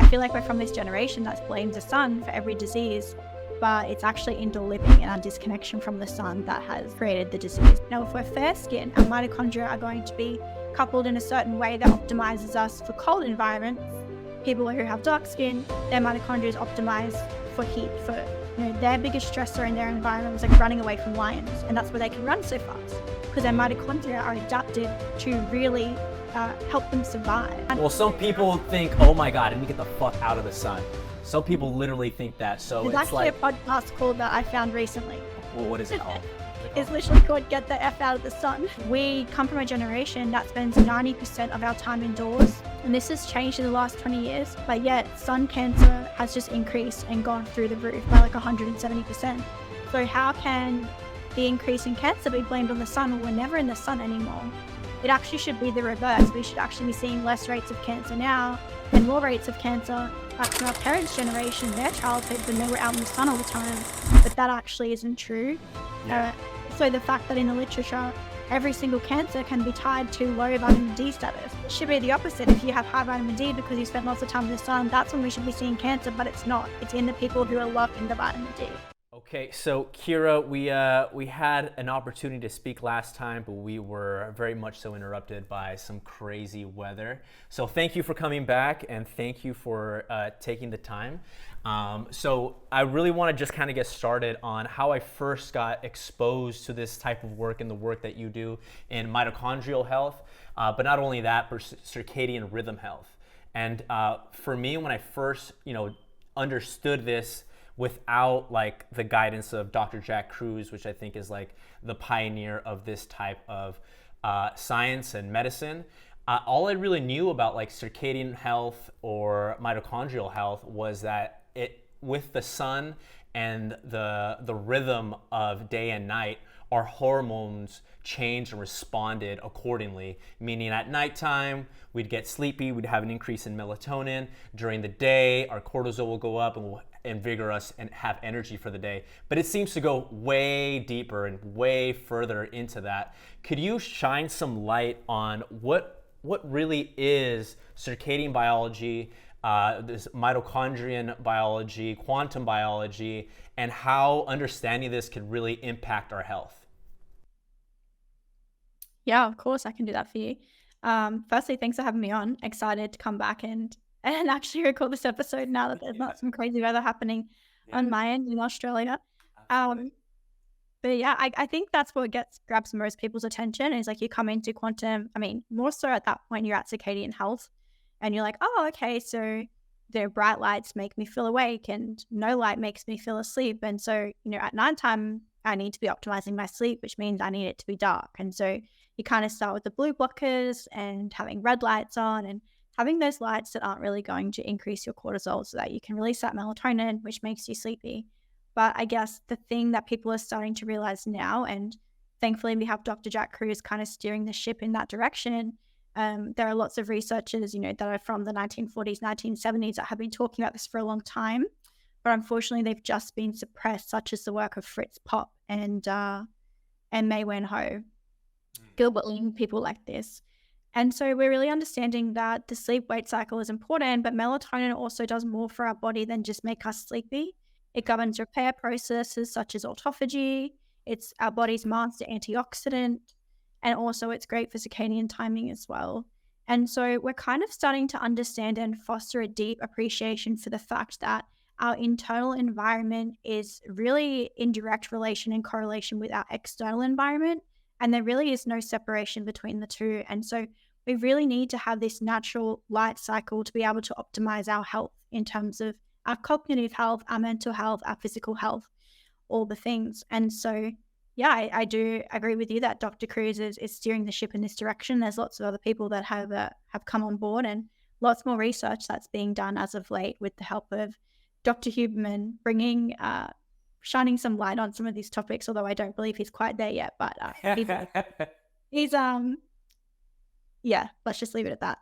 feel like we're from this generation that blames the sun for every disease, but it's actually indoor living and our disconnection from the sun that has created the disease. Now, if we're fair skinned, our mitochondria are going to be coupled in a certain way that optimizes us for cold environments. People who have dark skin, their mitochondria is optimized for heat, for their biggest stressor in their environment was like running away from lions, and that's where they can run so fast because their mitochondria are adapted to really help them survive. Well, some people think, oh my God, I need to get the fuck out of the sun. Some people literally think that. So There's it's actually like a podcast called that I found recently. well, what is it called? It's literally called Get the F Out of the Sun. We come from a generation that spends 90% of our time indoors, and this has changed in the last 20 years, but yet sun cancer has just increased and gone through the roof by like 170%. So how can the increase in cancer be blamed on the sun when we're never in the sun anymore? It actually should be the reverse. We should actually be seeing less rates of cancer now and more rates of cancer back from our parents' generation, their childhood, when they were out in the sun all the time. But that actually isn't true. Yeah. So the fact that in the literature, every single cancer can be tied to low vitamin D status. It should be the opposite. If you have high vitamin D because you spent lots of time in the sun, that's when we should be seeing cancer, but it's not. It's in the people who are lacking the vitamin D. Okay, so Kiera, we had an opportunity to speak last time, but we were very much so interrupted by some crazy weather. So thank you for coming back, and thank you for taking the time. So I really want to just kind of get started on how I first got exposed to this type of work and the work that you do in mitochondrial health, but not only that, but circadian rhythm health. And for me, when I first, understood this without like the guidance of Dr. Jack Kruse, which I think is like the pioneer of this type of science and medicine. All I really knew about like circadian health or mitochondrial health was that with the sun and the rhythm of day and night, our hormones changed and responded accordingly, meaning at nighttime, we'd get sleepy, we'd have an increase in melatonin. During the day, our cortisol will go up and will invigorate us and have energy for the day. But it seems to go way deeper and way further into that. Could you shine some light on what really is circadian biology, this mitochondrian biology, quantum biology, and how understanding this could really impact our health? Yeah, of course, I can do that for you. Firstly, thanks for having me on. Excited to come back and actually record this episode now that there's not some crazy weather happening on my end in Australia. But yeah, I think that's what grabs most people's attention is like you come into quantum, more so at that point you're at circadian health and you're like, oh, okay, so the bright lights make me feel awake and no light makes me feel asleep. And so, at nighttime, I need to be optimizing my sleep, which means I need it to be dark. And so you kind of start with the blue blockers and having red lights on and having those lights that aren't really going to increase your cortisol so that you can release that melatonin, which makes you sleepy. But I guess the thing that people are starting to realize now, and thankfully we have Dr. Jack Kruse kind of steering the ship in that direction. There are lots of researchers, that are from the 1940s, 1970s that have been talking about this for a long time. But unfortunately, they've just been suppressed, such as the work of Fritz Popp and May Wen Ho, Gilbert Ling, people like this. And so we're really understanding that the sleep-wake cycle is important, but melatonin also does more for our body than just make us sleepy. It governs repair processes such as autophagy. It's our body's master antioxidant. And also it's great for circadian timing as well. And so we're kind of starting to understand and foster a deep appreciation for the fact that our internal environment is really in direct relation and correlation with our external environment. And there really is no separation between the two. And so we really need to have this natural light cycle to be able to optimize our health in terms of our cognitive health, our mental health, our physical health, all the things. And so, yeah, I do agree with you that Dr. Kruse is steering the ship in this direction. There's lots of other people that have come on board and lots more research that's being done as of late with the help of Dr. Huberman bringing, shining some light on some of these topics, although I don't believe he's quite there yet, but he's yeah, let's just leave it at that.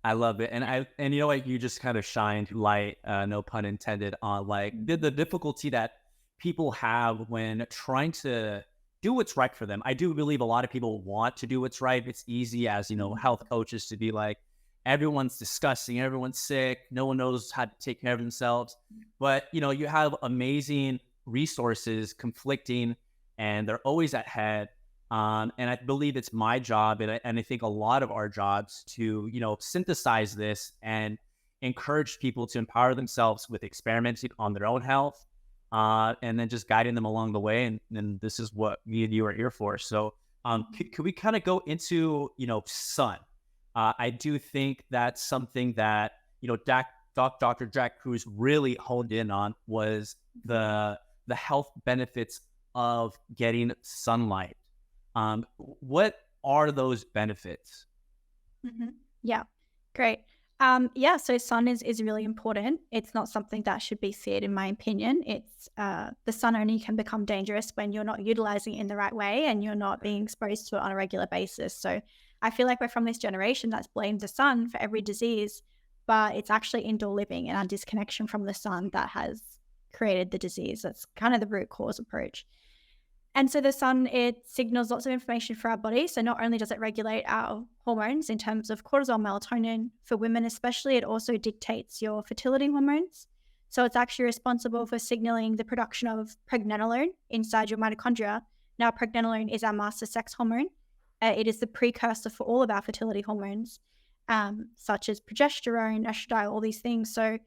I love it. And you know what, you just kind of shined light, no pun intended, on like the difficulty that people have when trying to do what's right for them. I do believe a lot of people want to do what's right. It's easy as, health coaches to be like, everyone's disgusting, everyone's sick, no one knows how to take care of themselves. But, you have amazing resources conflicting, and they're always at head. And I believe it's my job, and I think a lot of our jobs to, synthesize this and encourage people to empower themselves with experimenting on their own health, and then just guiding them along the way. And this is what me and you are here for. So could we kind of go into, sun? I do think that's something that, Dr. Jack Cruz really honed in on, was the health benefits of getting sunlight. What are those benefits? Yeah, great. So sun is really important. It's not something that should be feared, in my opinion. It's the sun only can become dangerous when you're not utilizing it in the right way and you're not being exposed to it on a regular basis. So I feel like we're from this generation that's blamed the sun for every disease, but it's actually indoor living and our disconnection from the sun that has created the disease. That's kind of the root cause approach. And so the sun, it signals lots of information for our body. So not only does it regulate our hormones in terms of cortisol, melatonin, for women especially, it also dictates your fertility hormones. So it's actually responsible for signaling the production of pregnenolone inside your mitochondria. Now, pregnenolone is our master sex hormone. It is the precursor for all of our fertility hormones, such as progesterone, estradiol, all these things. So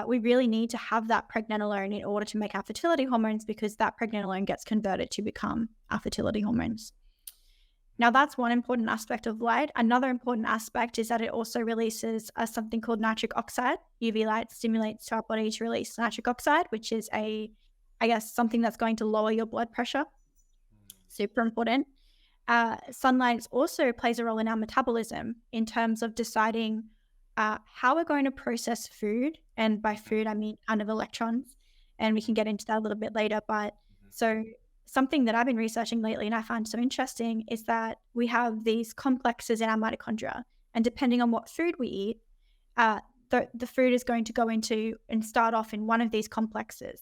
we really need to have that pregnenolone in order to make our fertility hormones, because that pregnenolone gets converted to become our fertility hormones. Now, that's one important aspect of light. Another important aspect is that it also releases something called nitric oxide. UV light stimulates our body to release nitric oxide, which is something that's going to lower your blood pressure. Super important. Sunlight also plays a role in our metabolism in terms of deciding how we're going to process food. And by food, I mean kind of electrons. And we can get into that a little bit later. But so something that I've been researching lately and I find so interesting is that we have these complexes in our mitochondria. And depending on what food we eat, the food is going to go into and start off in one of these complexes.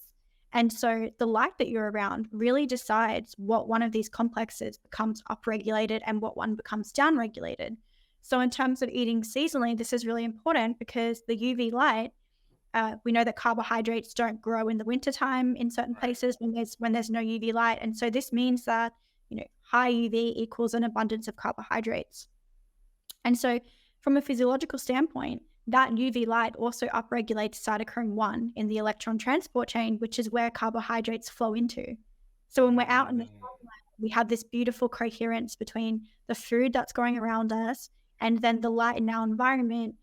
And so the light that you're around really decides what one of these complexes becomes upregulated and what one becomes downregulated. So in terms of eating seasonally, this is really important because the UV light, we know that carbohydrates don't grow in the wintertime in certain places when there's no UV light. And so this means that, high UV equals an abundance of carbohydrates. And so from a physiological standpoint, that UV light also upregulates cytochrome 1 in the electron transport chain, which is where carbohydrates flow into. So when we're out in the sunlight, we have this beautiful coherence between the food that's growing around us and then the light in our environment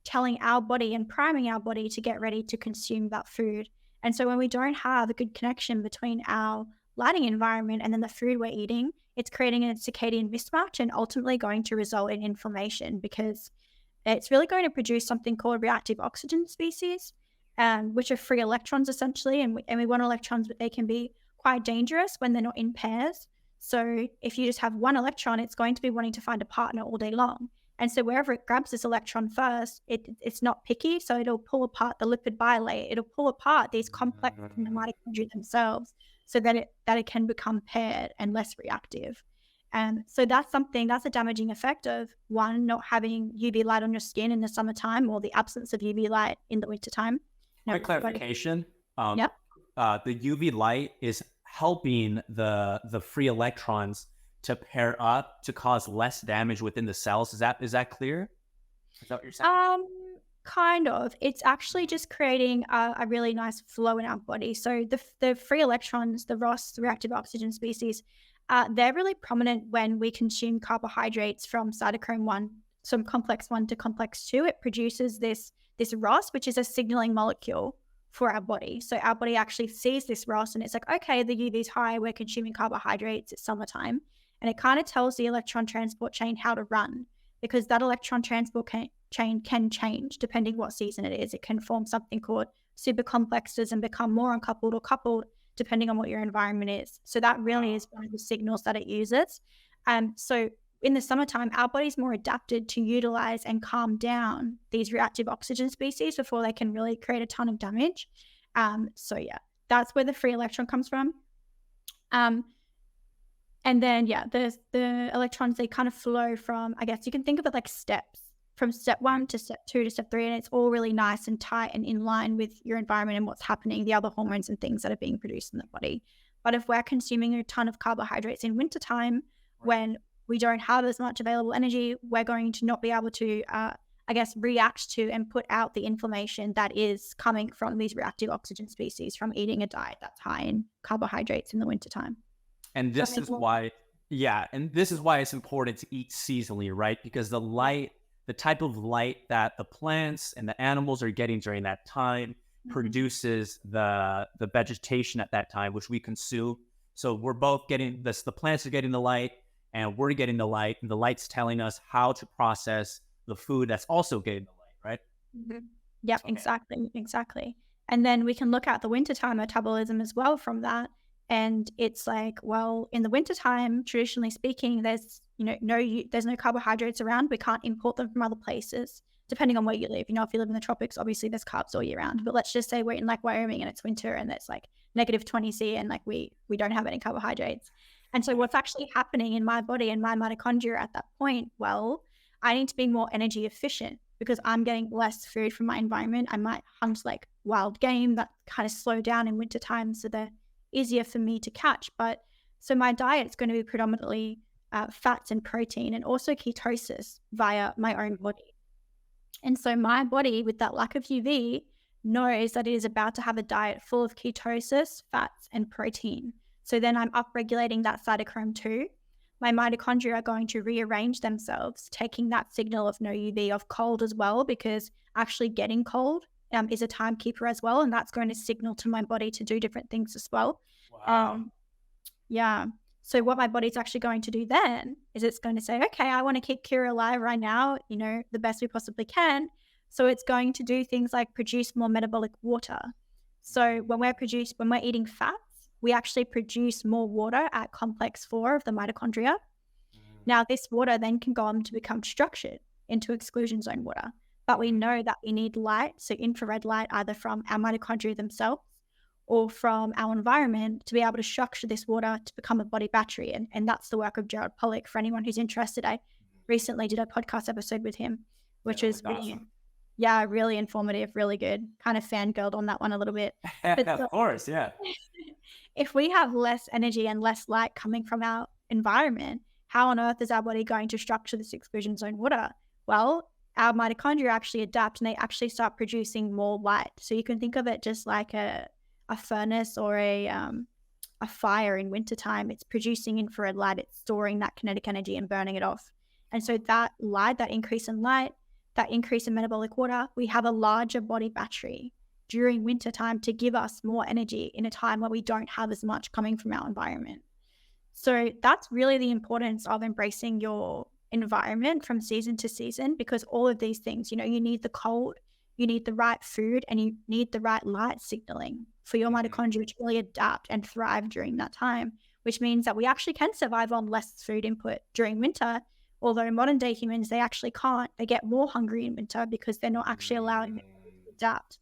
telling our body and priming our body to get ready to consume that food. And so when we don't have a good connection between our lighting environment and then the food we're eating, it's creating a circadian mismatch and ultimately going to result in inflammation, because it's really going to produce something called reactive oxygen species, which are free electrons essentially. And we want electrons, but they can be quite dangerous when they're not in pairs. So if you just have one electron, it's going to be wanting to find a partner all day long. And so wherever it grabs this electron first, it's not picky. So it'll pull apart the lipid bilayer. It'll pull apart these complexes in the mitochondria themselves so that it can become paired and less reactive. And so that's a damaging effect of, one, not having UV light on your skin in the summertime or the absence of UV light in the wintertime. Quick clarification. Yep. The UV light is helping the free electrons to pair up to cause less damage within the cells. Is that clear? Is that what you're saying? Kind of. It's actually just creating a really nice flow in our body. So the free electrons, the ROS, the reactive oxygen species, they're really prominent when we consume carbohydrates from cytochrome 1, from complex 1 to complex 2. It produces this ROS, which is a signaling molecule for our body. So our body actually sees this ROS and it's like, okay, the UV is high, we're consuming carbohydrates, it's summertime. And it kind of tells the electron transport chain how to run, because that electron transport chain can change depending what season it is. It can form something called supercomplexes and become more uncoupled or coupled depending on what your environment is. So that really is one of the signals that it uses. So in the summertime, our body's more adapted to utilize and calm down these reactive oxygen species before they can really create a ton of damage. That's where the free electron comes from. And then, the electrons, they kind of flow from, I guess you can think of it like steps from step 1 to step 2 to step 3, and it's all really nice and tight and in line with your environment and what's happening, the other hormones and things that are being produced in the body. But if we're consuming a ton of carbohydrates in wintertime, when we don't have as much available energy, we're going to not be able to, react to and put out the inflammation that is coming from these reactive oxygen species from eating a diet that's high in carbohydrates in the wintertime. And this is why, it's important to eat seasonally, right? Because the type of light that the plants and the animals are getting during that time produces the vegetation at that time, which we consume. So we're both getting this, the plants are getting the light and we're getting the light, and the light's telling us how to process the food that's also getting the light, right? Mm-hmm. Yep, okay. Exactly. And then we can look at the wintertime metabolism as well from that. And it's like, well, in the wintertime, traditionally speaking, there's there's no carbohydrates around. We can't import them from other places, depending on where you live. If you live in the tropics, obviously there's carbs all year round. But let's just say we're in like Wyoming and it's winter and it's like negative 20 C and like we don't have any carbohydrates. And so what's actually happening in my body and my mitochondria at that point, well, I need to be more energy efficient because I'm getting less food from my environment. I might hunt like wild game that kind of slow down in wintertime, so they're easier for me to catch. But so my diet is going to be predominantly fats and protein, and also ketosis via my own body. And so my body, with that lack of UV, knows that it is about to have a diet full of ketosis, fats, and protein. So then I'm upregulating that cytochrome 2. My mitochondria are going to rearrange themselves, taking that signal of no UV, of cold as well, because actually getting cold is a timekeeper as well. And that's going to signal to my body to do different things as well. Wow. So what my body's actually going to do then is it's going to say, okay, I want to keep Kiera alive right now, the best we possibly can. So it's going to do things like produce more metabolic water. So when we're eating fats, we actually produce more water at complex 4 of the mitochondria. Now, this water then can go on to become structured into exclusion zone water. But we know that we need light, so infrared light, either from our mitochondria themselves or from our environment, to be able to structure this water to become a body battery. And that's the work of Gerald Pollack. For anyone who's interested, I recently did a podcast episode with him, which is awesome. Really informative, really good. Kind of fangirled on that one a little bit. Of course, yeah. If we have less energy and less light coming from our environment, how on earth is our body going to structure this exclusion zone water? Well, our mitochondria actually adapt and they actually start producing more light. So you can think of it just like a furnace or a fire in wintertime. It's producing infrared light. It's storing that kinetic energy and burning it off. And so that light, that increase in light, that increase in metabolic water, we have a larger body battery during wintertime to give us more energy in a time where we don't have as much coming from our environment. So that's really the importance of embracing your environment from season to season, because all of these things, you need the cold, you need the right food, and you need the right light signaling for your mitochondria to really adapt and thrive during that time, which means that we actually can survive on less food input during winter. Although modern day humans, they actually can't. They get more hungry in winter because they're not actually allowing them to adapt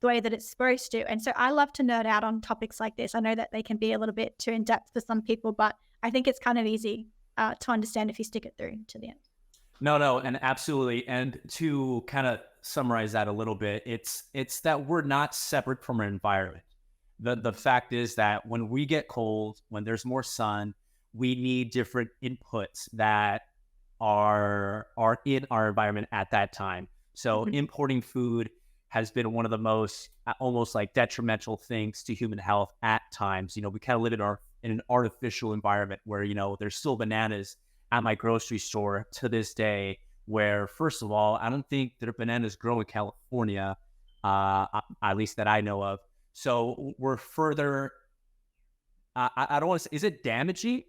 the way that it's supposed to. And so I love to nerd out on topics like this. I know that they can be a little bit too in-depth for some people, but I think it's kind of easy to understand if you stick it through to the end. No, and absolutely. And to kind of summarize that a little bit, it's that we're not separate from our environment. The fact is that when we get cold, when there's more sun, we need different inputs that are in our environment at that time. So importing food has been one of the most almost like detrimental things to human health at times. We kind of live in an artificial environment where, there's still bananas at my grocery store to this day, where, first of all, I don't think there are bananas grow in California, at least that I know of. So we're further, I don't want to say, is it damaging?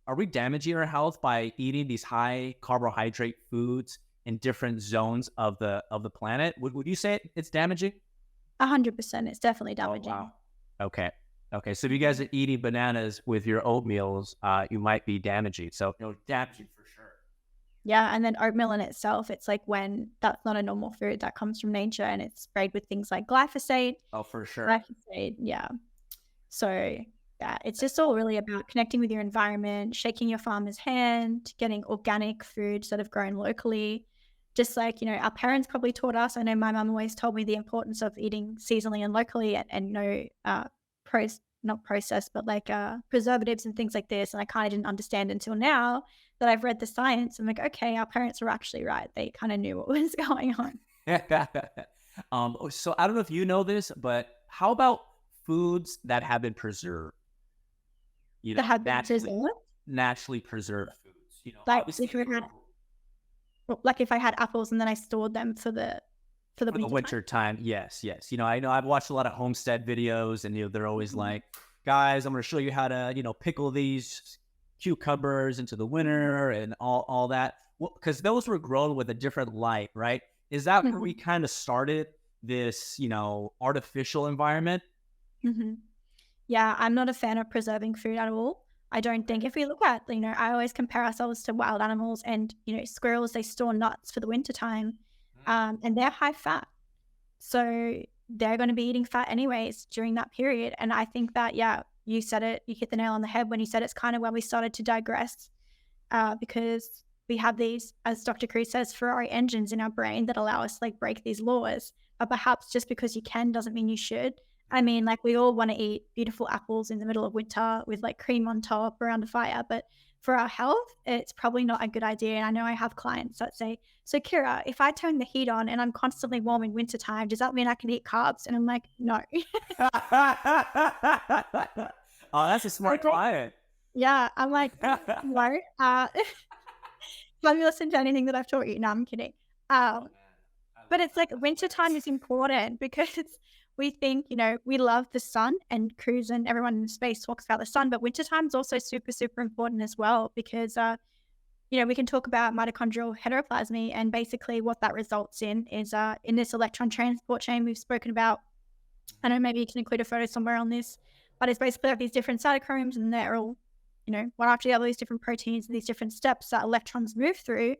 Are we damaging our health by eating these high carbohydrate foods in different zones of the planet? Would you say it's damaging? 100%. It's definitely damaging. Oh, wow. Okay. So if you guys are eating bananas with your oatmeals, you might be damaging. So damaging for sure. Yeah, and then oatmeal in itself, it's like when that's not a normal food that comes from nature and it's sprayed with things like glyphosate. Oh, for sure. Glyphosate, yeah. So yeah, it's just all really about connecting with your environment, shaking your farmer's hand, getting organic foods that have grown locally, just like, our parents probably taught us. I know my mum always told me the importance of eating seasonally and locally, and no not processed, but like preservatives and things like this. And I kind of didn't understand until now that I've read the science. I'm like, okay, our parents were actually right. They kind of knew what was going on. So I don't know if you know this, but how about foods that have been preserved? That have been preserved? Naturally preserved foods. Like Obviously if I had apples and then I stored them for the winter time. Yes. I know I've watched a lot of homestead videos, and they're always like, guys, I'm going to show you how to pickle these cucumbers into the winter and all that. Because those were grown with a different light, right? Is that where we kind of started this, artificial environment? Yeah, I'm not a fan of preserving food at all. I don't think, if we look at, I always compare ourselves to wild animals, and, squirrels, they store nuts for the winter time, and they're high fat. So they're going to be eating fat anyways during that period. And I think that, yeah, you said it, you hit the nail on the head when you said it's kind of where we started to digress, because we have these, as Dr. Cruz says, Ferrari engines in our brain that allow us to like break these laws. But perhaps just because you can doesn't mean you should. I mean, like, we all want to eat beautiful apples in the middle of winter with like cream on top around a fire, but for our health, it's probably not a good idea. And I know I have clients that say, so Kiera, if I turn the heat on and I'm constantly warm in wintertime, does that mean I can eat carbs? And I'm like, no. Oh, that's a smart client. Yeah, I'm like, no. Have you listened to anything that I've taught you? No, I'm kidding. But it's like wintertime is important because we think, we love the sun, and Cruz and everyone in space talks about the sun, but wintertime is also super, super important as well because, we can talk about mitochondrial heteroplasmy, and basically what that results in is in this electron transport chain we've spoken about. I know maybe you can include a photo somewhere on this, but it's basically like these different cytochromes, and they're all, one after the other, these different proteins and these different steps that electrons move through.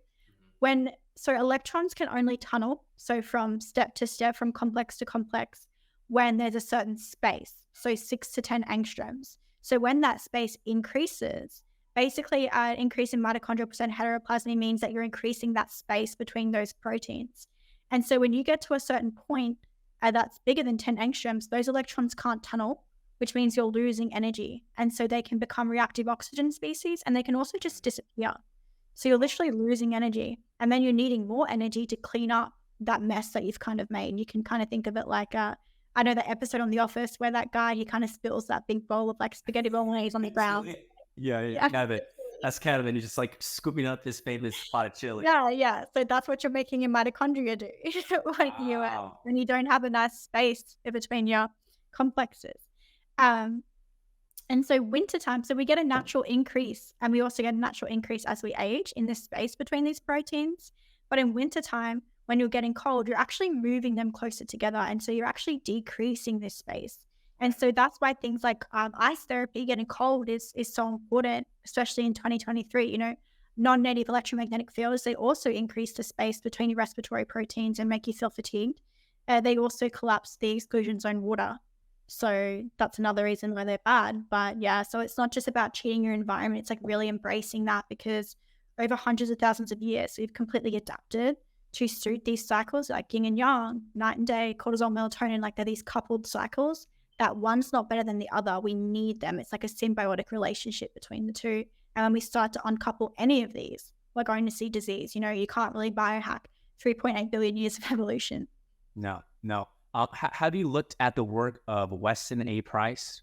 So electrons can only tunnel, so from step to step, from complex to complex, when there's a certain space, so 6 to 10 angstroms. So when that space increases, basically an increase in mitochondrial percent heteroplasmy means that you're increasing that space between those proteins. And so when you get to a certain point that's bigger than 10 angstroms, those electrons can't tunnel, which means you're losing energy. And so they can become reactive oxygen species, and they can also just disappear. So you're literally losing energy, and then you're needing more energy to clean up that mess that you've kind of made. You can kind of think of it like, I know that episode on The Office where that guy, he kind of spills that big bowl of like spaghetti bolognese on the ground. Yeah. That's kind of it. He's just like scooping up his famous pot of chili. Yeah. So that's what you're making your mitochondria do when you don't have a nice space in between your complexes. And so wintertime, so we get a natural increase, and we also get a natural increase as we age in the space between these proteins. But in wintertime, when you're getting cold, you're actually moving them closer together. And so you're actually decreasing this space. And so that's why things like ice therapy, getting cold, is so important, especially in 2023. Non-native electromagnetic fields, they also increase the space between your respiratory proteins and make you feel fatigued. They also collapse the exclusion zone water. So that's another reason why they're bad. But yeah, so it's not just about cheating your environment. It's like really embracing that, because over hundreds of thousands of years, we've completely adapted to suit these cycles, like yin and yang, night and day, cortisol, melatonin, like they're these coupled cycles that one's not better than the other. We need them. It's like a symbiotic relationship between the two. And when we start to uncouple any of these, we're going to see disease. You can't really biohack 3.8 billion years of evolution. No. Have you looked at the work of Weston A. Price?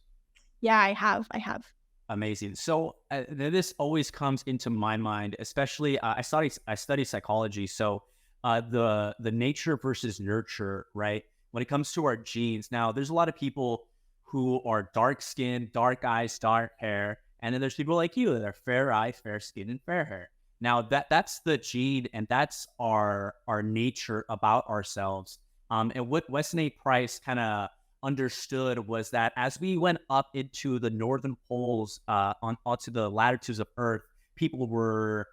Yeah, I have. Amazing. So this always comes into my mind, especially I study psychology. So the nature versus nurture, right? When it comes to our genes. Now, there's a lot of people who are dark skinned, dark eyes, dark hair, and then there's people like you that are fair eyes, fair skin, and fair hair. Now that's the gene, and that's our nature about ourselves. And what Weston A. Price kind of understood was that as we went up into the northern poles, onto the latitudes of Earth, people were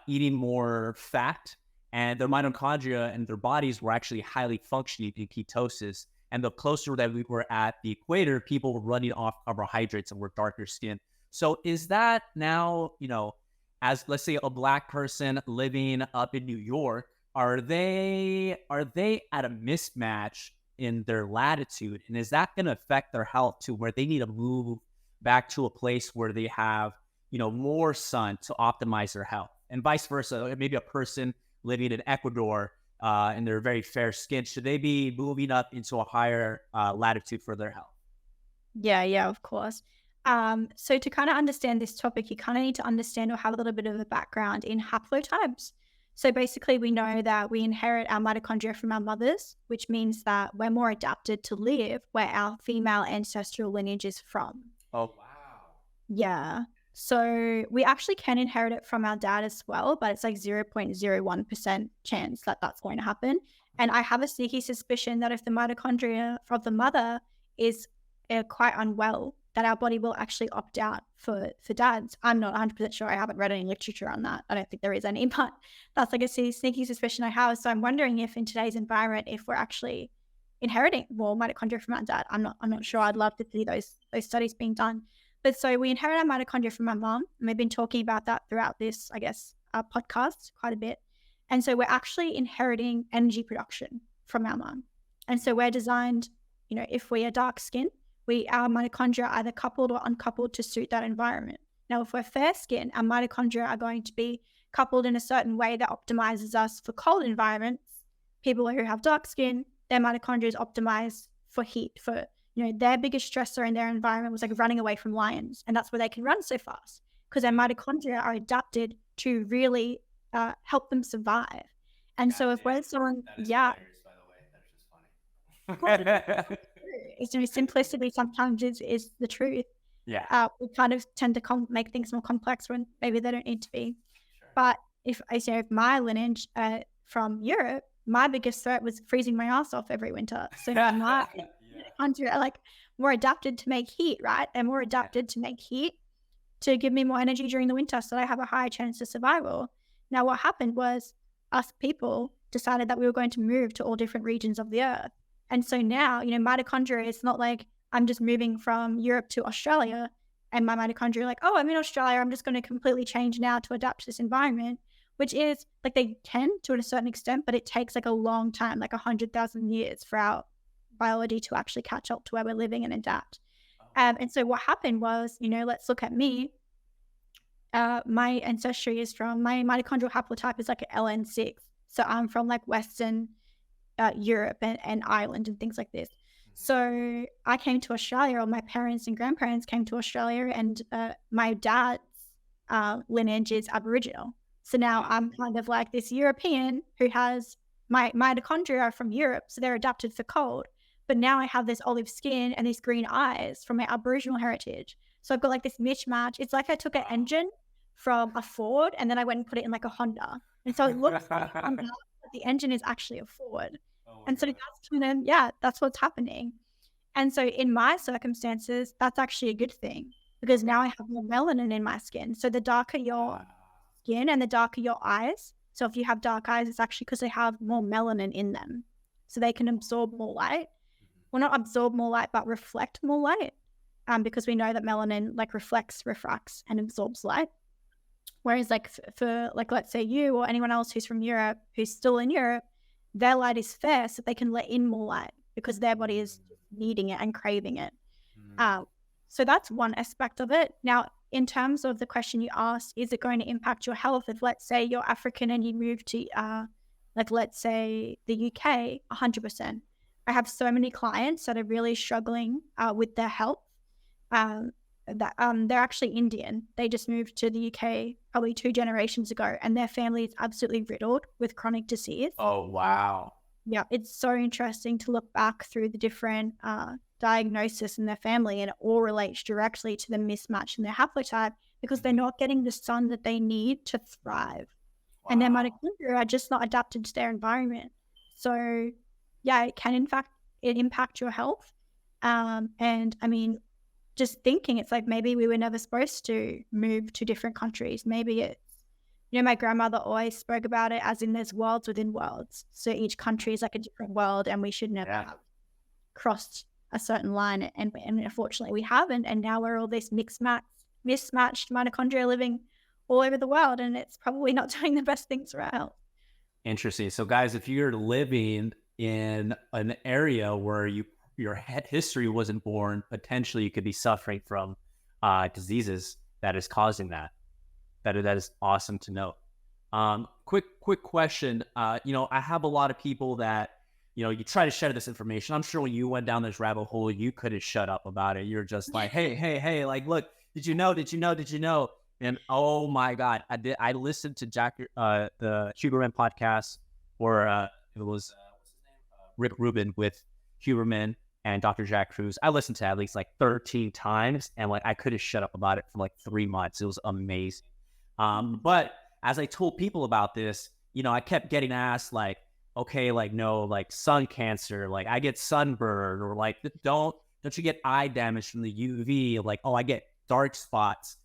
eating more fat, and their mitochondria and their bodies were actually highly functioning in ketosis. And the closer that we were at the equator, people were running off carbohydrates and were darker skinned. So is that now, as let's say a Black person living up in New York, are they at a mismatch in their latitude, and is that going to affect their health to where they need to move back to a place where they have more sun to optimize their health, and vice versa? Maybe a person living in Ecuador and they're very fair skinned, should they be moving up into a higher latitude for their health? Yeah, of course. So to kind of understand this topic, you kind of need to understand or have a little bit of a background in haplotypes. So basically, we know that we inherit our mitochondria from our mothers, which means that we're more adapted to live where our female ancestral lineage is from. Oh, wow. Yeah. So we actually can inherit it from our dad as well, but it's like 0.01% chance that that's going to happen. And I have a sneaky suspicion that if the mitochondria of the mother is quite unwell, that our body will actually opt out for dads. I'm not 100% sure. I haven't read any literature on that. I don't think there is any, but that's like a sneaky suspicion I have. So I'm wondering if in today's environment, if we're actually inheriting more mitochondria from our dad. I'm not sure. I'd love to see those studies being done. But so we inherit our mitochondria from our mom, and we've been talking about that throughout this, I guess, podcast quite a bit. And so we're actually inheriting energy production from our mom. And so we're designed, if we are dark skinned, our mitochondria are either coupled or uncoupled to suit that environment. Now, if we're fair skinned, our mitochondria are going to be coupled in a certain way that optimizes us for cold environments. People who have dark skin, their mitochondria is optimized for heat, for their biggest stressor in their environment was like running away from lions. And that's where they can run so fast because their mitochondria are adapted to really help them survive. And so if we're someone, That is yeah, hilarious, by the way. That is just funny. simplicity sometimes is the truth. Yeah. We kind of tend to make things more complex when maybe they don't need to be. Sure. But if I say my lineage from Europe, my biggest threat was freezing my ass off every winter. So my country are like more adapted to make heat, right? They're more adapted to make heat to give me more energy during the winter so that I have a higher chance of survival. Now, what happened was us people decided that we were going to move to all different regions of the earth. And so now, mitochondria, it's not like I'm just moving from Europe to Australia and my mitochondria are like, oh, I'm in Australia. I'm just going to completely change now to adapt to this environment, which is like they can to a certain extent, but it takes like a long time, like 100,000 years for our biology to actually catch up to where we're living and adapt. And so what happened was, let's look at me. My ancestry is from, my mitochondrial haplotype is like an LN6. So I'm from like Western Europe and Ireland and things like this. So I came to Australia, or my parents and grandparents came to Australia, and my dad's lineage is Aboriginal. So now I'm kind of like this European who has my mitochondria are from Europe, so they're adapted for cold. But now I have this olive skin and these green eyes from my Aboriginal heritage. So I've got like this mismatch. It's like I took an engine from a Ford and then I went and put it in like a Honda. And so it looks like a Honda, but the engine is actually a Ford. And so that's kind of, that's what's happening. And so in my circumstances, that's actually a good thing because now I have more melanin in my skin. So the darker your skin and the darker your eyes. So if you have dark eyes, it's actually because they have more melanin in them. So they can absorb more light. Well, not absorb more light, but reflect more light. Because we know that melanin like reflects, refracts, and absorbs light. Whereas like for like, let's say you or anyone else who's from Europe, who's still in Europe, their light is fair, so they can let in more light because their body is needing it and craving it. So that's one aspect of it. Now, in terms of the question you asked, is it going to impact your health if, let's say, you're African and you move to, like, let's say, the UK? 100%. I have so many clients that are really struggling with their health. They're actually Indian. They just moved to the UK probably 2 generations ago, and their family is absolutely riddled with chronic disease. Oh, wow. Yeah, it's so interesting to look back through the different diagnosis in their family, and it all relates directly to the mismatch in their haplotype because they're not getting the sun that they need to thrive. Wow. And their mitochondria are just not adapted to their environment. So, yeah, it can, in fact, impact your health. And I mean, just thinking, it's like maybe we were never supposed to move to different countries. Maybe it's, my grandmother always spoke about it as in there's worlds within worlds. So each country is like a different world, and we should never have crossed a certain line. And unfortunately we haven't. And now we're all this mismatched mitochondria living all over the world, and it's probably not doing the best things for our health. Interesting. So, guys, if you're living in an area where your history wasn't born, potentially you could be suffering from diseases that is causing that. That is awesome to know. Quick question. I have a lot of people that, you try to share this information. I'm sure when you went down this rabbit hole, you couldn't shut up about it. You're just like, hey, like, look, did you know? And oh my God, I listened to the Huberman podcast, or it was what's his name? Rick Rubin with Huberman and Dr. Jack Cruz. I listened to it at least like 13 times, and like I couldn't shut up about it for like 3 months. It was amazing. But as I told people about this, I kept getting asked like, okay, like, no, like sun cancer, like I get sunburned, or like, don't you get eye damage from the UV? Like, oh, I get dark spots.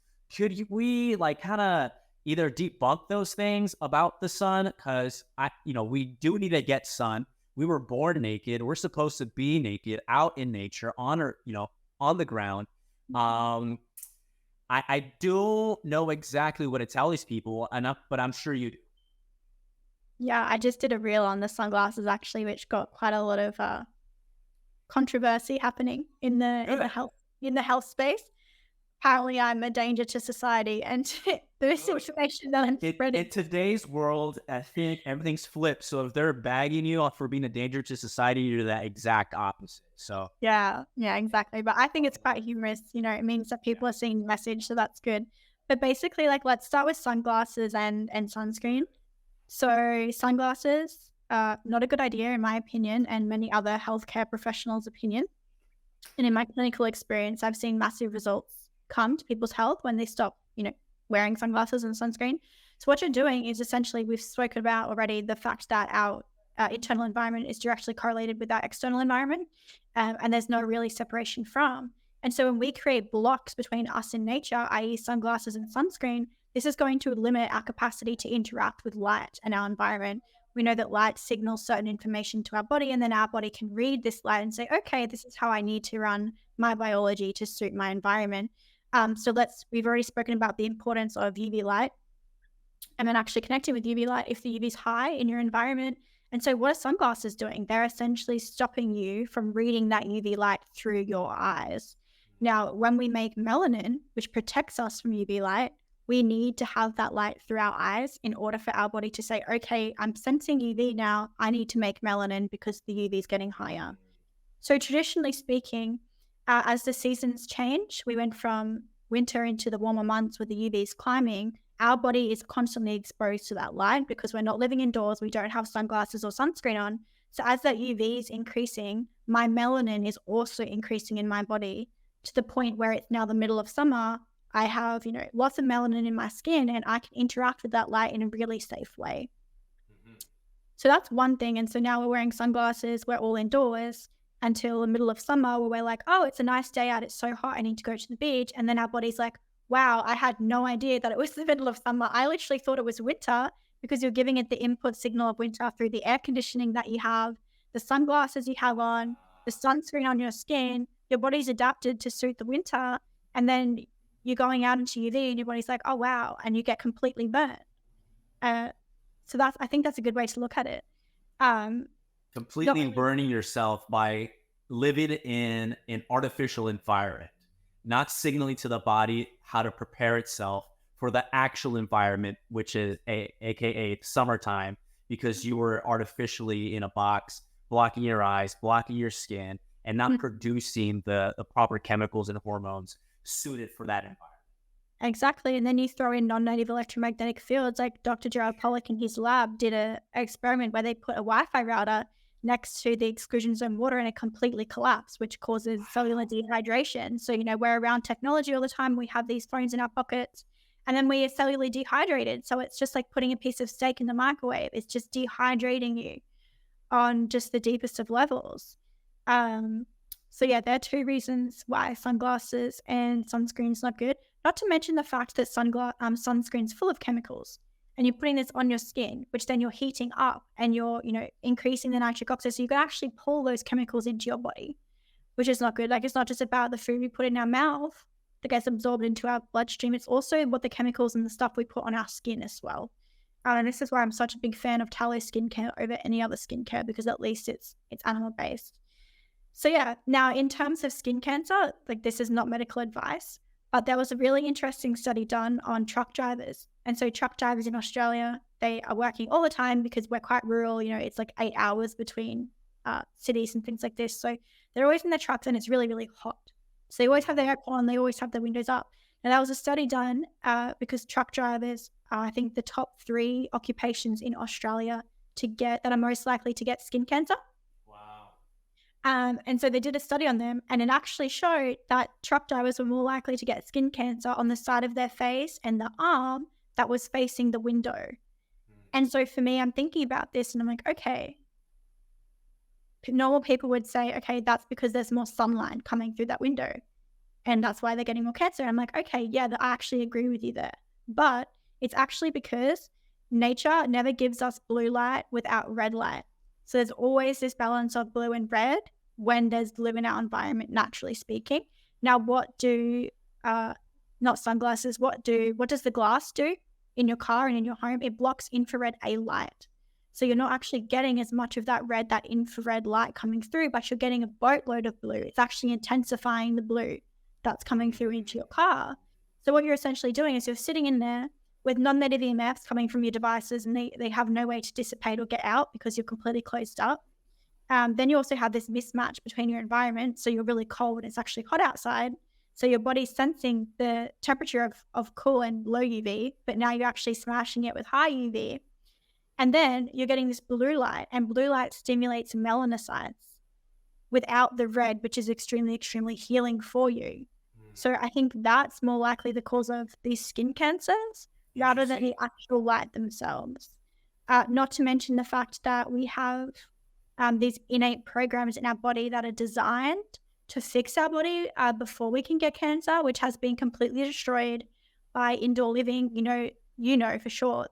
We like kind of either debunk those things about the sun? Because we do need to get sun. We were born naked. We're supposed to be naked out in nature on on the ground. I do know exactly what to tell these people, but I'm sure you do. Yeah, I just did a reel on the sunglasses actually, which got quite a lot of controversy happening in the health space. Apparently, I'm a danger to society, and the misinformation that I'm spreading. In today's world, I think everything's flipped. So if they're bagging you for being a danger to society, you're the exact opposite. So yeah, exactly. But I think it's quite humorous. It means that people are seeing the message, so that's good. But basically, like, let's start with sunglasses and sunscreen. So sunglasses, not a good idea in my opinion, and many other healthcare professionals' opinion. And in my clinical experience, I've seen massive results come to people's health when they stop, wearing sunglasses and sunscreen. So what you're doing is essentially, we've spoken about already the fact that our internal environment is directly correlated with our external environment, and there's no really separation from. And so when we create blocks between us and nature, i.e. sunglasses and sunscreen, this is going to limit our capacity to interact with light and our environment. We know that light signals certain information to our body, and then our body can read this light and say, okay, this is how I need to run my biology to suit my environment. We've already spoken about the importance of UV light and then actually connecting with UV light if the UV is high in your environment. And so what are sunglasses doing? They're essentially stopping you from reading that UV light through your eyes. Now, when we make melanin, which protects us from UV light, we need to have that light through our eyes in order for our body to say, okay, I'm sensing UV now. I need to make melanin because the UV is getting higher. So traditionally speaking, as the seasons change, we went from winter into the warmer months with the UV is climbing. Our body is constantly exposed to that light because we're not living indoors. We don't have sunglasses or sunscreen on. So as that UV is increasing, my melanin is also increasing in my body to the point where it's now the middle of summer. I have, lots of melanin in my skin, and I can interact with that light in a really safe way. Mm-hmm. So that's one thing. And so now we're wearing sunglasses. We're all indoors until the middle of summer where we're like, oh, it's a nice day out. It's so hot. I need to go to the beach. And then our body's like, wow, I had no idea that it was the middle of summer. I literally thought it was winter because you're giving it the input signal of winter through the air conditioning that you have, the sunglasses you have on, the sunscreen on your skin. Your body's adapted to suit the winter. And then you're going out into UV and your body's like, oh, wow. And you get completely burnt. So I think that's a good way to look at it. Completely burning yourself by living in an artificial environment, not signaling to the body how to prepare itself for the actual environment, which is aka summertime, because you were artificially in a box, blocking your eyes, blocking your skin, and not producing the proper chemicals and hormones suited for that environment. Exactly. And then you throw in non-native electromagnetic fields, like Dr. Gerard Pollack in his lab did an experiment where they put a Wi-Fi router next to the exclusion zone water and it completely collapsed, which causes cellular dehydration. So, we're around technology all the time. We have these phones in our pockets and then we are cellularly dehydrated. So it's just like putting a piece of steak in the microwave. It's just dehydrating you on just the deepest of levels. So yeah, there are two reasons why sunglasses and sunscreen's not good. Not to mention the fact that sunscreen's full of chemicals, and you're putting this on your skin, which then you're heating up and you're, increasing the nitric oxide. So you can actually pull those chemicals into your body, which is not good. Like, it's not just about the food we put in our mouth that gets absorbed into our bloodstream. It's also what the chemicals and the stuff we put on our skin as well. And this is why I'm such a big fan of tallow skincare over any other skincare, because at least it's animal based. So yeah, now in terms of skin cancer, like this is not medical advice, but there was a really interesting study done on truck drivers. And so truck drivers in Australia, they are working all the time because we're quite rural. You know, it's like 8 hours between cities and things like this. So they're always in their trucks and it's really, really hot. So they always have their air on, they always have their windows up. And there was a study done because truck drivers are, I think, the top 3 occupations in Australia that are most likely to get skin cancer. And so they did a study on them, and it actually showed that truck drivers were more likely to get skin cancer on the side of their face and the arm that was facing the window. And so for me, I'm thinking about this and I'm like, okay, normal people would say, okay, that's because there's more sunlight coming through that window and that's why they're getting more cancer. I'm like, okay, yeah, I actually agree with you there. But it's actually because nature never gives us blue light without red light. So there's always this balance of blue and red when there's blue in our environment, naturally speaking. Now, what do, not sunglasses, what does the glass do in your car and in your home? It blocks infrared A light. So you're not actually getting as much of that infrared light coming through, but you're getting a boatload of blue. It's actually intensifying the blue that's coming through into your car. So what you're essentially doing is you're sitting in there with non-native EMFs coming from your devices, and they have no way to dissipate or get out because you're completely closed up. Then you also have this mismatch between your environment. So you're really cold and it's actually hot outside. So your body's sensing the temperature of cool and low UV, but now you're actually smashing it with high UV. And then you're getting this blue light, and blue light stimulates melanocytes without the red, which is extremely, extremely healing for you. So I think that's more likely the cause of these skin cancers rather than the actual light themselves. Not to mention the fact that we have these innate programs in our body that are designed to fix our body before we can get cancer, which has been completely destroyed by indoor living. You know for sure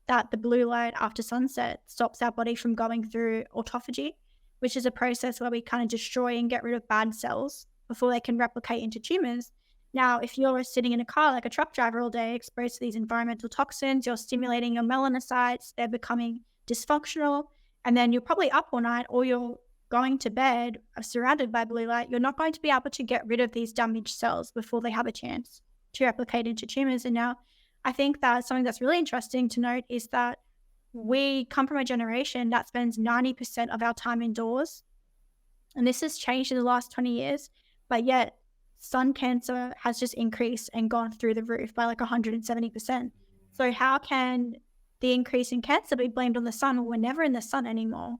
that the blue light after sunset stops our body from going through autophagy, which is a process where we kind of destroy and get rid of bad cells before they can replicate into tumors. Now, if you're sitting in a car like a truck driver all day exposed to these environmental toxins, you're stimulating your melanocytes, they're becoming dysfunctional, and then you're probably up all night or you're going to bed surrounded by blue light. You're not going to be able to get rid of these damaged cells before they have a chance to replicate into tumors. And now I think that something that's really interesting to note is that we come from a generation that spends 90% of our time indoors. And this has changed in the last 20 years, but yet sun cancer has just increased and gone through the roof by like 170%. So how can the increase in cancer be blamed on the sun when we're never in the sun anymore?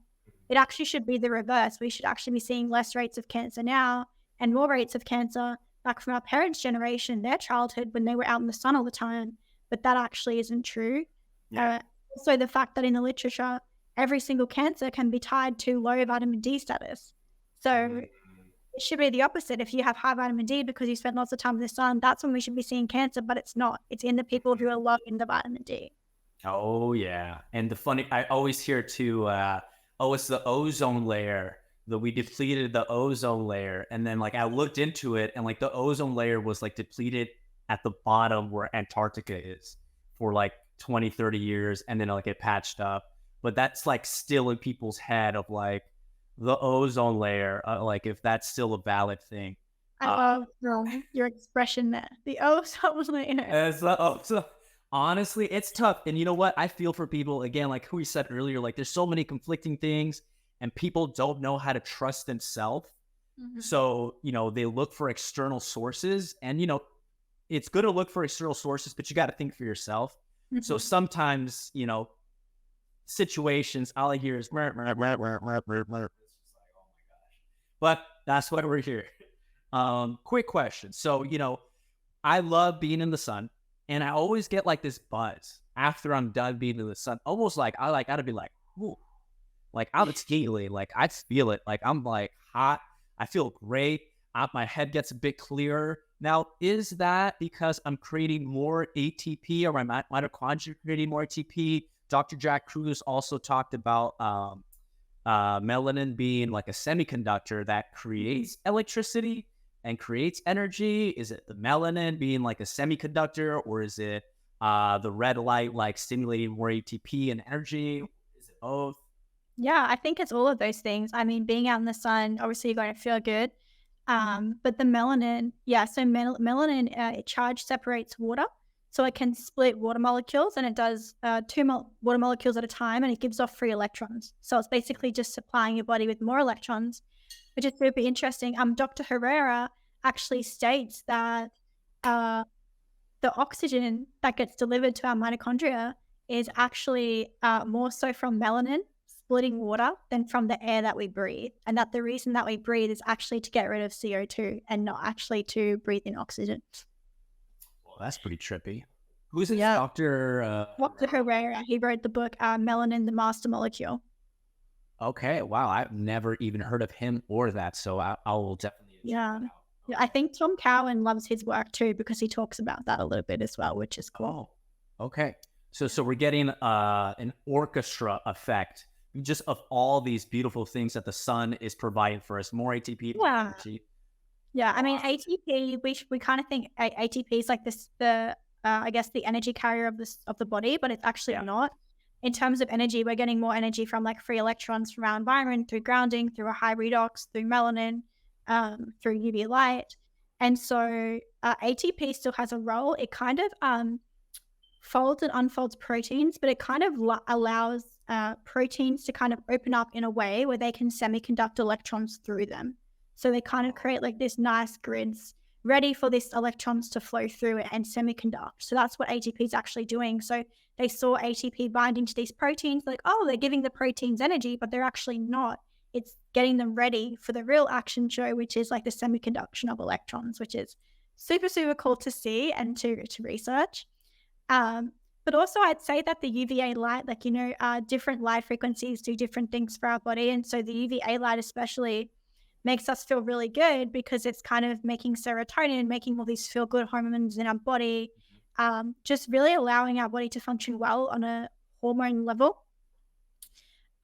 It actually should be the reverse. We should actually be seeing less rates of cancer now and more rates of cancer back from our parents' generation, their childhood, when they were out in the sun all the time. But that actually isn't true. Yeah. Also, the fact that in the literature, every single cancer can be tied to low vitamin D status. So it should be the opposite. If you have high vitamin D because you spend lots of time in the sun, that's when we should be seeing cancer, but it's not. It's in the people who are low in the vitamin D. Oh, yeah. And I always hear too, it's the ozone layer, that we depleted the ozone layer. And then like I looked into it and like the ozone layer was like depleted at the bottom where Antarctica is for like 20, 30 years. And then like it patched up. But that's like still in people's head of like the ozone layer, like if that's still a valid thing. I love your expression there. The ozone layer. Honestly, it's tough. And you know what? I feel for people, again, like who we said earlier, like there's so many conflicting things and people don't know how to trust themselves. Mm-hmm. So, they look for external sources and, it's good to look for external sources, but you got to think for yourself. Mm-hmm. So sometimes, situations, all I hear is, but that's why we're here. Quick question. So, I love being in the sun. And I always get like this buzz after I'm done being in the sun. Almost like I gotta be like, ooh, like I'm tingly, like I feel it, like I'm like hot. I feel great. My head gets a bit clearer. Now, is that because I'm creating more ATP or my mitochondria creating more ATP? Dr. Jack Kruse also talked about melanin being like a semiconductor that creates electricity and creates energy. Is it the melanin being like a semiconductor, or is it the red light like stimulating more ATP and energy? Is it both? Yeah, I think it's all of those things. I mean, being out in the sun, obviously you're going to feel good. But the melanin, yeah, so melanin, it charge separates water. So it can split water molecules, and it does water molecules at a time, and it gives off free electrons. So it's basically just supplying your body with more electrons, which is super interesting. Dr. Herrera actually states that uh, the oxygen that gets delivered to our mitochondria is actually more so from melanin splitting water than from the air that we breathe. And that the reason that we breathe is actually to get rid of CO2 and not actually to breathe in oxygen. Well, that's pretty trippy. Who's this Yeah. Dr. Dr. Herrera, he wrote the book Melanin, the Master Molecule. Okay, wow. I've never even heard of him or that. So I will definitely check Yeah. that out. Yeah, I think Tom Cowan loves his work too because he talks about that a little bit as well, which is cool. Oh, okay. So we're getting an orchestra effect just of all these beautiful things that the sun is providing for us. More ATP, more Yeah. energy. Yeah, I mean ATP. We kind of think ATP is like I guess the energy carrier of the body, but it's actually not. In terms of energy, we're getting more energy from like free electrons from our environment through grounding, through a high redox, through melanin, through UV light, and so ATP still has a role. It kind of folds and unfolds proteins, but it kind of allows proteins to kind of open up in a way where they can semiconduct electrons through them. So they kind of create like this nice grids ready for these electrons to flow through it and semiconduct. So that's what ATP is actually doing. So they saw ATP binding to these proteins, like, oh, they're giving the proteins energy, but they're actually not. It's getting them ready for the real action show, which is like the semiconduction of electrons, which is super, super cool to see and to research. But also I'd say that the UVA light, like, different light frequencies do different things for our body. And so the UVA light especially makes us feel really good because it's kind of making serotonin, making all these feel good hormones in our body, just really allowing our body to function well on a hormone level.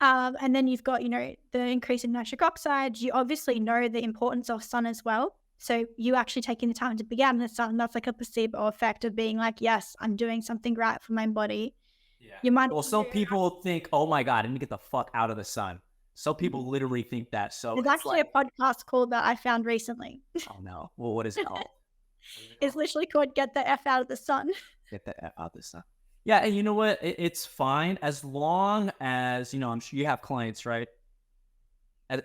And then you've got, the increase in nitric oxide. You obviously know the importance of sun as well. So you actually taking the time to be out in the sun, that's like a placebo effect of being like, yes, I'm doing something right for my body. Yeah. You might Well, some people think, oh my God, I need to get the fuck out of the sun. Some people literally think that. So there's actually a podcast called that I found recently. Oh no. Well, what is it called? It's literally called Get the F Out of the Sun. Get the F out of the sun. Yeah, and you know what? It's fine as long as, I'm sure you have clients, right?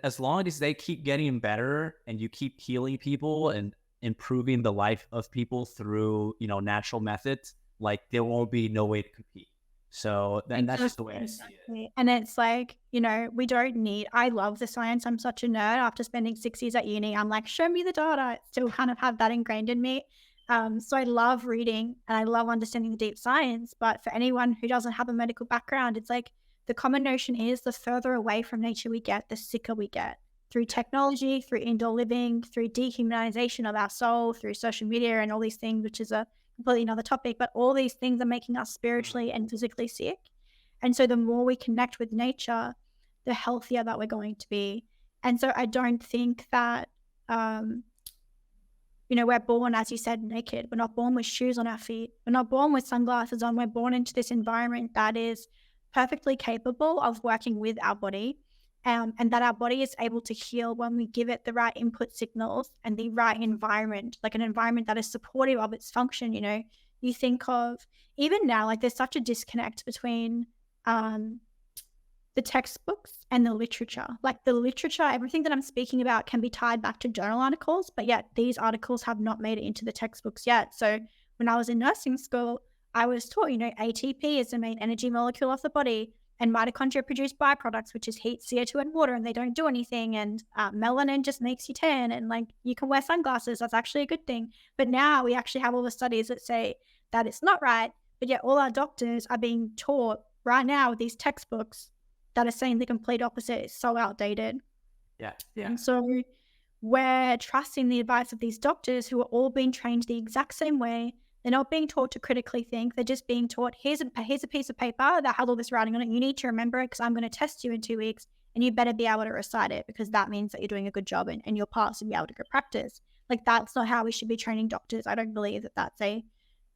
As long as they keep getting better and you keep healing people and improving the life of people through, natural methods, like there won't be no way to compete. So then that's just the way I see it. And it's like, we don't need, I love the science. I'm such a nerd. After spending 6 years at uni, I'm like, show me the data. I still kind of have that ingrained in me. So I love reading and I love understanding the deep science. But for anyone who doesn't have a medical background, it's like the common notion is the further away from nature we get, the sicker we get through technology, through indoor living, through dehumanization of our soul, through social media and all these things, which is a completely another topic. But all these things are making us spiritually and physically sick. And so the more we connect with nature, the healthier that we're going to be. And so I don't think that, we're born, as you said, naked. We're not born with shoes on our feet. We're not born with sunglasses on. We're born into this environment that is perfectly capable of working with our body, and that our body is able to heal when we give it the right input signals and the right environment, like an environment that is supportive of its function. You think of, even now, like there's such a disconnect between the textbooks and the literature. Like the literature, everything that I'm speaking about can be tied back to journal articles, but yet these articles have not made it into the textbooks yet. So when I was in nursing school, I was taught, ATP is the main energy molecule of the body, and mitochondria produce byproducts, which is heat, CO2, and water, and they don't do anything. And melanin just makes you tan, and like you can wear sunglasses. That's actually a good thing. But now we actually have all the studies that say that it's not right, but yet all our doctors are being taught right now with these textbooks that are saying the complete opposite. Is so outdated. Yeah. And so we're trusting the advice of these doctors who are all being trained the exact same way. They're not being taught to critically think. They're just being taught, here's a piece of paper that has all this writing on it. You need to remember it because I'm going to test you in 2 weeks and you better be able to recite it because that means that you're doing a good job and you'll pass and be able to go practice. Like that's not how we should be training doctors. I don't believe that that's a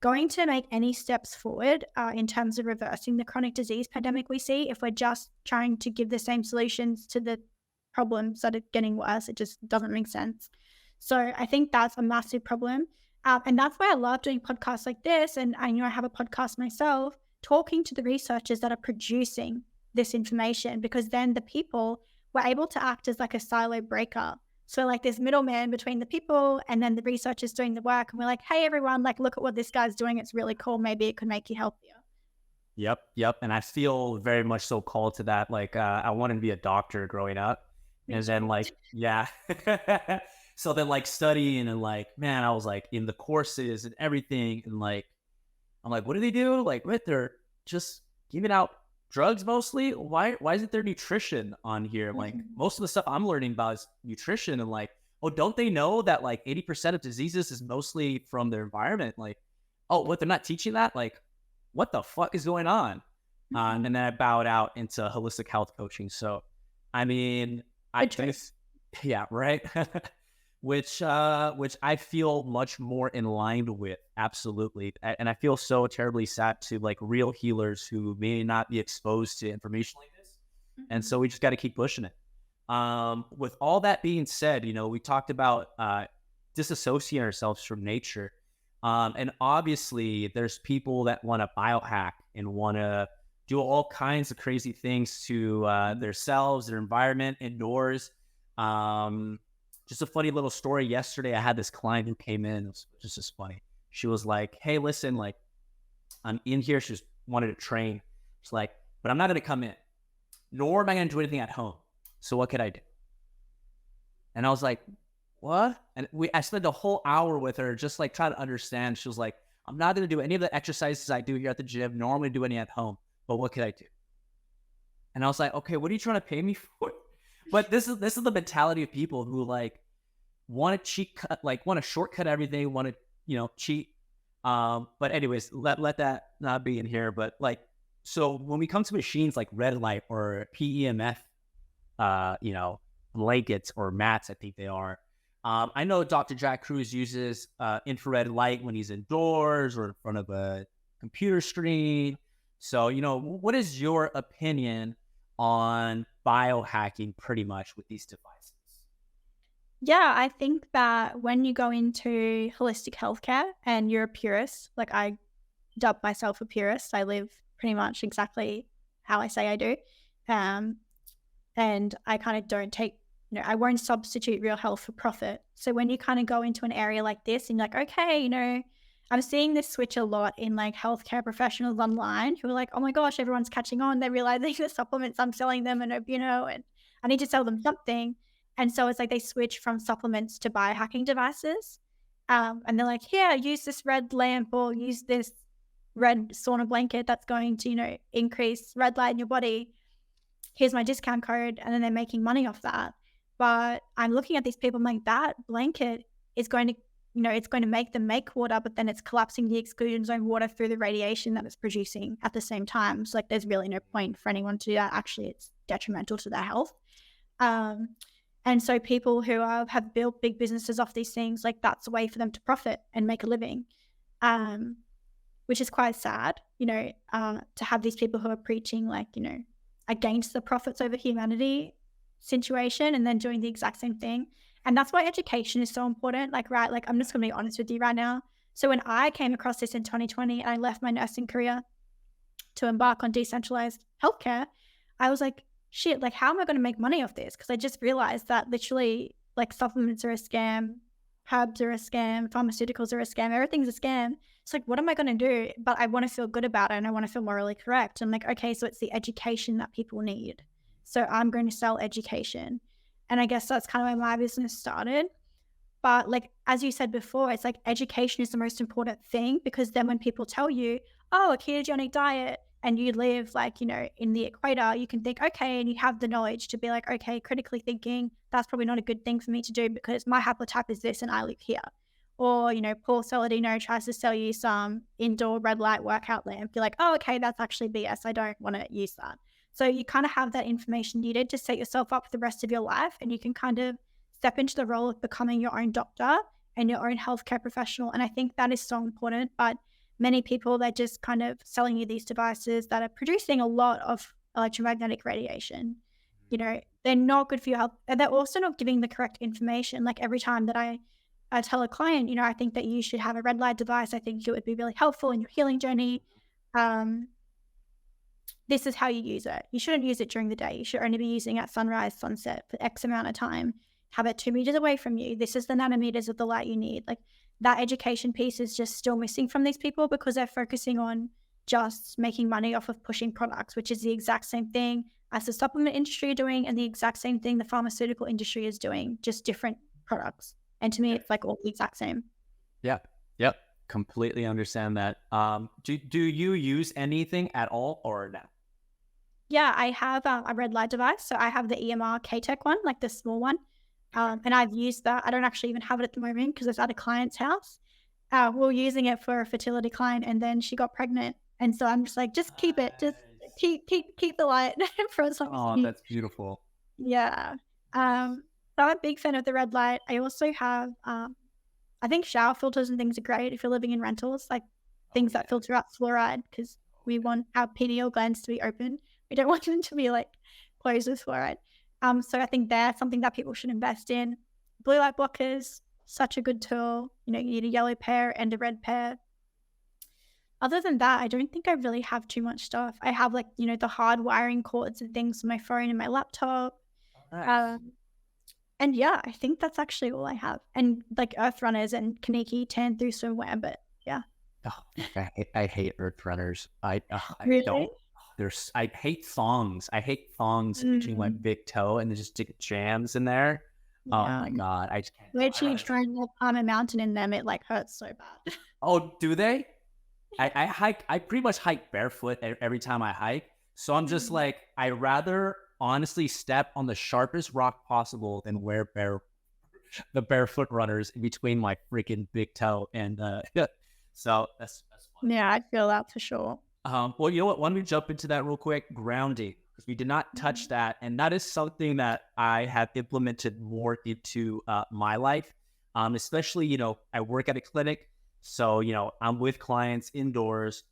going to make any steps forward in terms of reversing the chronic disease pandemic we see if we're just trying to give the same solutions to the problems that are getting worse. It just doesn't make sense. So I think that's a massive problem. And that's why I love doing podcasts like this. And I know I have a podcast myself, talking to the researchers that are producing this information, because then the people were able to act as like a silo breaker. So like this middleman between the people and then the researchers doing the work. And we're like, hey, everyone, like, look at what this guy's doing. It's really cool. Maybe it could make you healthier. Yep. And I feel very much so called to that. Like, I wanted to be a doctor growing up. And then like, yeah. So then like studying and like, man, I was like in the courses and everything. And like, I'm like, what do they do? Like, what, they're just giving out drugs mostly? Why isn't there nutrition on here? Like, most of the stuff I'm learning about is nutrition. And like, oh, don't they know that like 80% of diseases is mostly from their environment? Like, oh, what, they're not teaching that? Like, what the fuck is going on? And then I bowed out into holistic health coaching. So, I mean, I think, yeah, right. which I feel much more in line with. Absolutely. And I feel so terribly sad to like real healers who may not be exposed to information like this. And so we just got to keep pushing it. With all that being said, you know, we talked about disassociating ourselves from nature. And obviously there's people that want to biohack and want to do all kinds of crazy things to themselves, their environment, indoors. Just a funny little story. Yesterday, I had this client who came in. It was just funny. She was like, hey, listen, like, I'm in here. She just wanted to train. She's like, but I'm not going to come in, nor am I going to do anything at home. So what could I do? And I was like, what? And I spent a whole hour with her just like trying to understand. She was like, I'm not going to do any of the exercises I do here at the gym, nor am I going to do any at home. But what could I do? And I was like, okay, what are you trying to pay me for? But this is the mentality of people who like want to cheat cut, like want to shortcut everything, want to, you know, cheat. But anyways, let that not be in here. But like, so when we come to machines like red light or PEMF, you know, blankets or mats, I think they are. I know Dr. Jack Cruz uses infrared light when he's indoors or in front of a computer screen. So, you know, what is your opinion on biohacking pretty much with these devices? Yeah, I think that when you go into holistic healthcare and you're a purist, like I dub myself a purist, I live pretty much exactly how I say I do. And I kind of don't take, you know, I won't substitute real health for profit. So when you kind of go into an area like this and you're like, okay, you know, I'm seeing this switch a lot in like healthcare professionals online who are like, oh my gosh, everyone's catching on. They're realizing the supplements I'm selling them and, you know, and I need to sell them something. And so it's like they switch from supplements to biohacking devices. And they're like, here, use this red lamp or use this red sauna blanket that's going to, you know, increase red light in your body. Here's my discount code. And then they're making money off that. But I'm looking at these people, I'm like, that blanket is going to, you know, it's going to make them make water, but then it's collapsing the exclusion zone water through the radiation that it's producing at the same time. So like, there's really no point for anyone to do that. Actually, it's detrimental to their health. And so people who have built big businesses off these things, like that's a way for them to profit and make a living, which is quite sad, you know, to have these people who are preaching like, you know, against the profits over humanity situation and then doing the exact same thing. And that's why education is so important. Like, right, like I'm just going to be honest with you right now. So when I came across this in 2020 and I left my nursing career to embark on decentralized healthcare, I was like, shit, like how am I going to make money off this? Because I just realized that literally like supplements are a scam, herbs are a scam, pharmaceuticals are a scam, everything's a scam. It's like, what am I going to do? But I want to feel good about it and I want to feel morally correct. I'm like, okay, so it's the education that people need. So I'm going to sell education. And I guess that's kind of where my business started. But like, as you said before, it's like education is the most important thing, because then when people tell you, oh, a ketogenic diet, and you live like, you know, in the equator, you can think, okay, and you have the knowledge to be like, okay, critically thinking, that's probably not a good thing for me to do because my haplotype is this and I live here. Or, you know, Paul Saladino tries to sell you some indoor red light workout lamp. You're like, oh, okay, that's actually BS. I don't want to use that. So you kind of have that information needed to set yourself up for the rest of your life, and you can kind of step into the role of becoming your own doctor and your own healthcare professional. And I think that is so important. But many people, they're just kind of selling you these devices that are producing a lot of electromagnetic radiation. They're not good for your health. And they're also not giving the correct information. Like every time that I tell a client, I think that you should have a red light device. I think it would be really helpful in your healing journey. This is how you use it. You shouldn't use it during the day. You should only be using it at sunrise, sunset for X amount of time. Have it 2 meters away from you. This is the nanometers of the light you need. Like that education piece is just still missing from these people because they're focusing on just making money off of pushing products, which is the exact same thing as the supplement industry are doing and the exact same thing the pharmaceutical industry is doing, just different products. And to me, it's like all the exact same. Yeah. Yep. Completely understand that. Do you use anything at all or no? Yeah, I have a red light device. So I have the EMR K-Tech one, like the small one. And I've used that. I don't actually even have it at the moment because it's at a client's house. We were using it for a fertility client and then she got pregnant. And so I'm just like, just keep it. Just keep the light for as long as Oh, you that's beautiful. Yeah. So I'm a big fan of the red light. I also have, I think shower filters and things are great if you're living in rentals, like things that filter out fluoride because we want our pineal glands to be open. We don't want them to be like closed with fluoride. So I think that's something that people should invest in. Blue light blockers, such a good tool. You need a yellow pair and a red pair. Other than that, I don't think I really have too much stuff. I have like, the hard wiring cords and things for my phone and my laptop. Nice. And yeah, I think that's actually all I have. And like earth runners and Kaneki tan through swimwear, but yeah. Oh, I hate earth runners. I Really? don't. I hate thongs. I hate thongs between my big toe and just stick jams in there. Oh my God. I just can't. Wait till you try and climb a mountain in them. It like hurts so bad. Oh, do they? I hike. I pretty much hike barefoot every time I hike. So I'm just like, I rather honestly step on the sharpest rock possible than wear the barefoot runners in between my freaking big toe and so that's fun. Yeah, I feel that for sure. Well, you know what? Why don't we jump into that real quick? Grounding, because we did not touch that, and that is something that I have implemented more into my life. Especially, I work at a clinic, so I'm with clients indoors.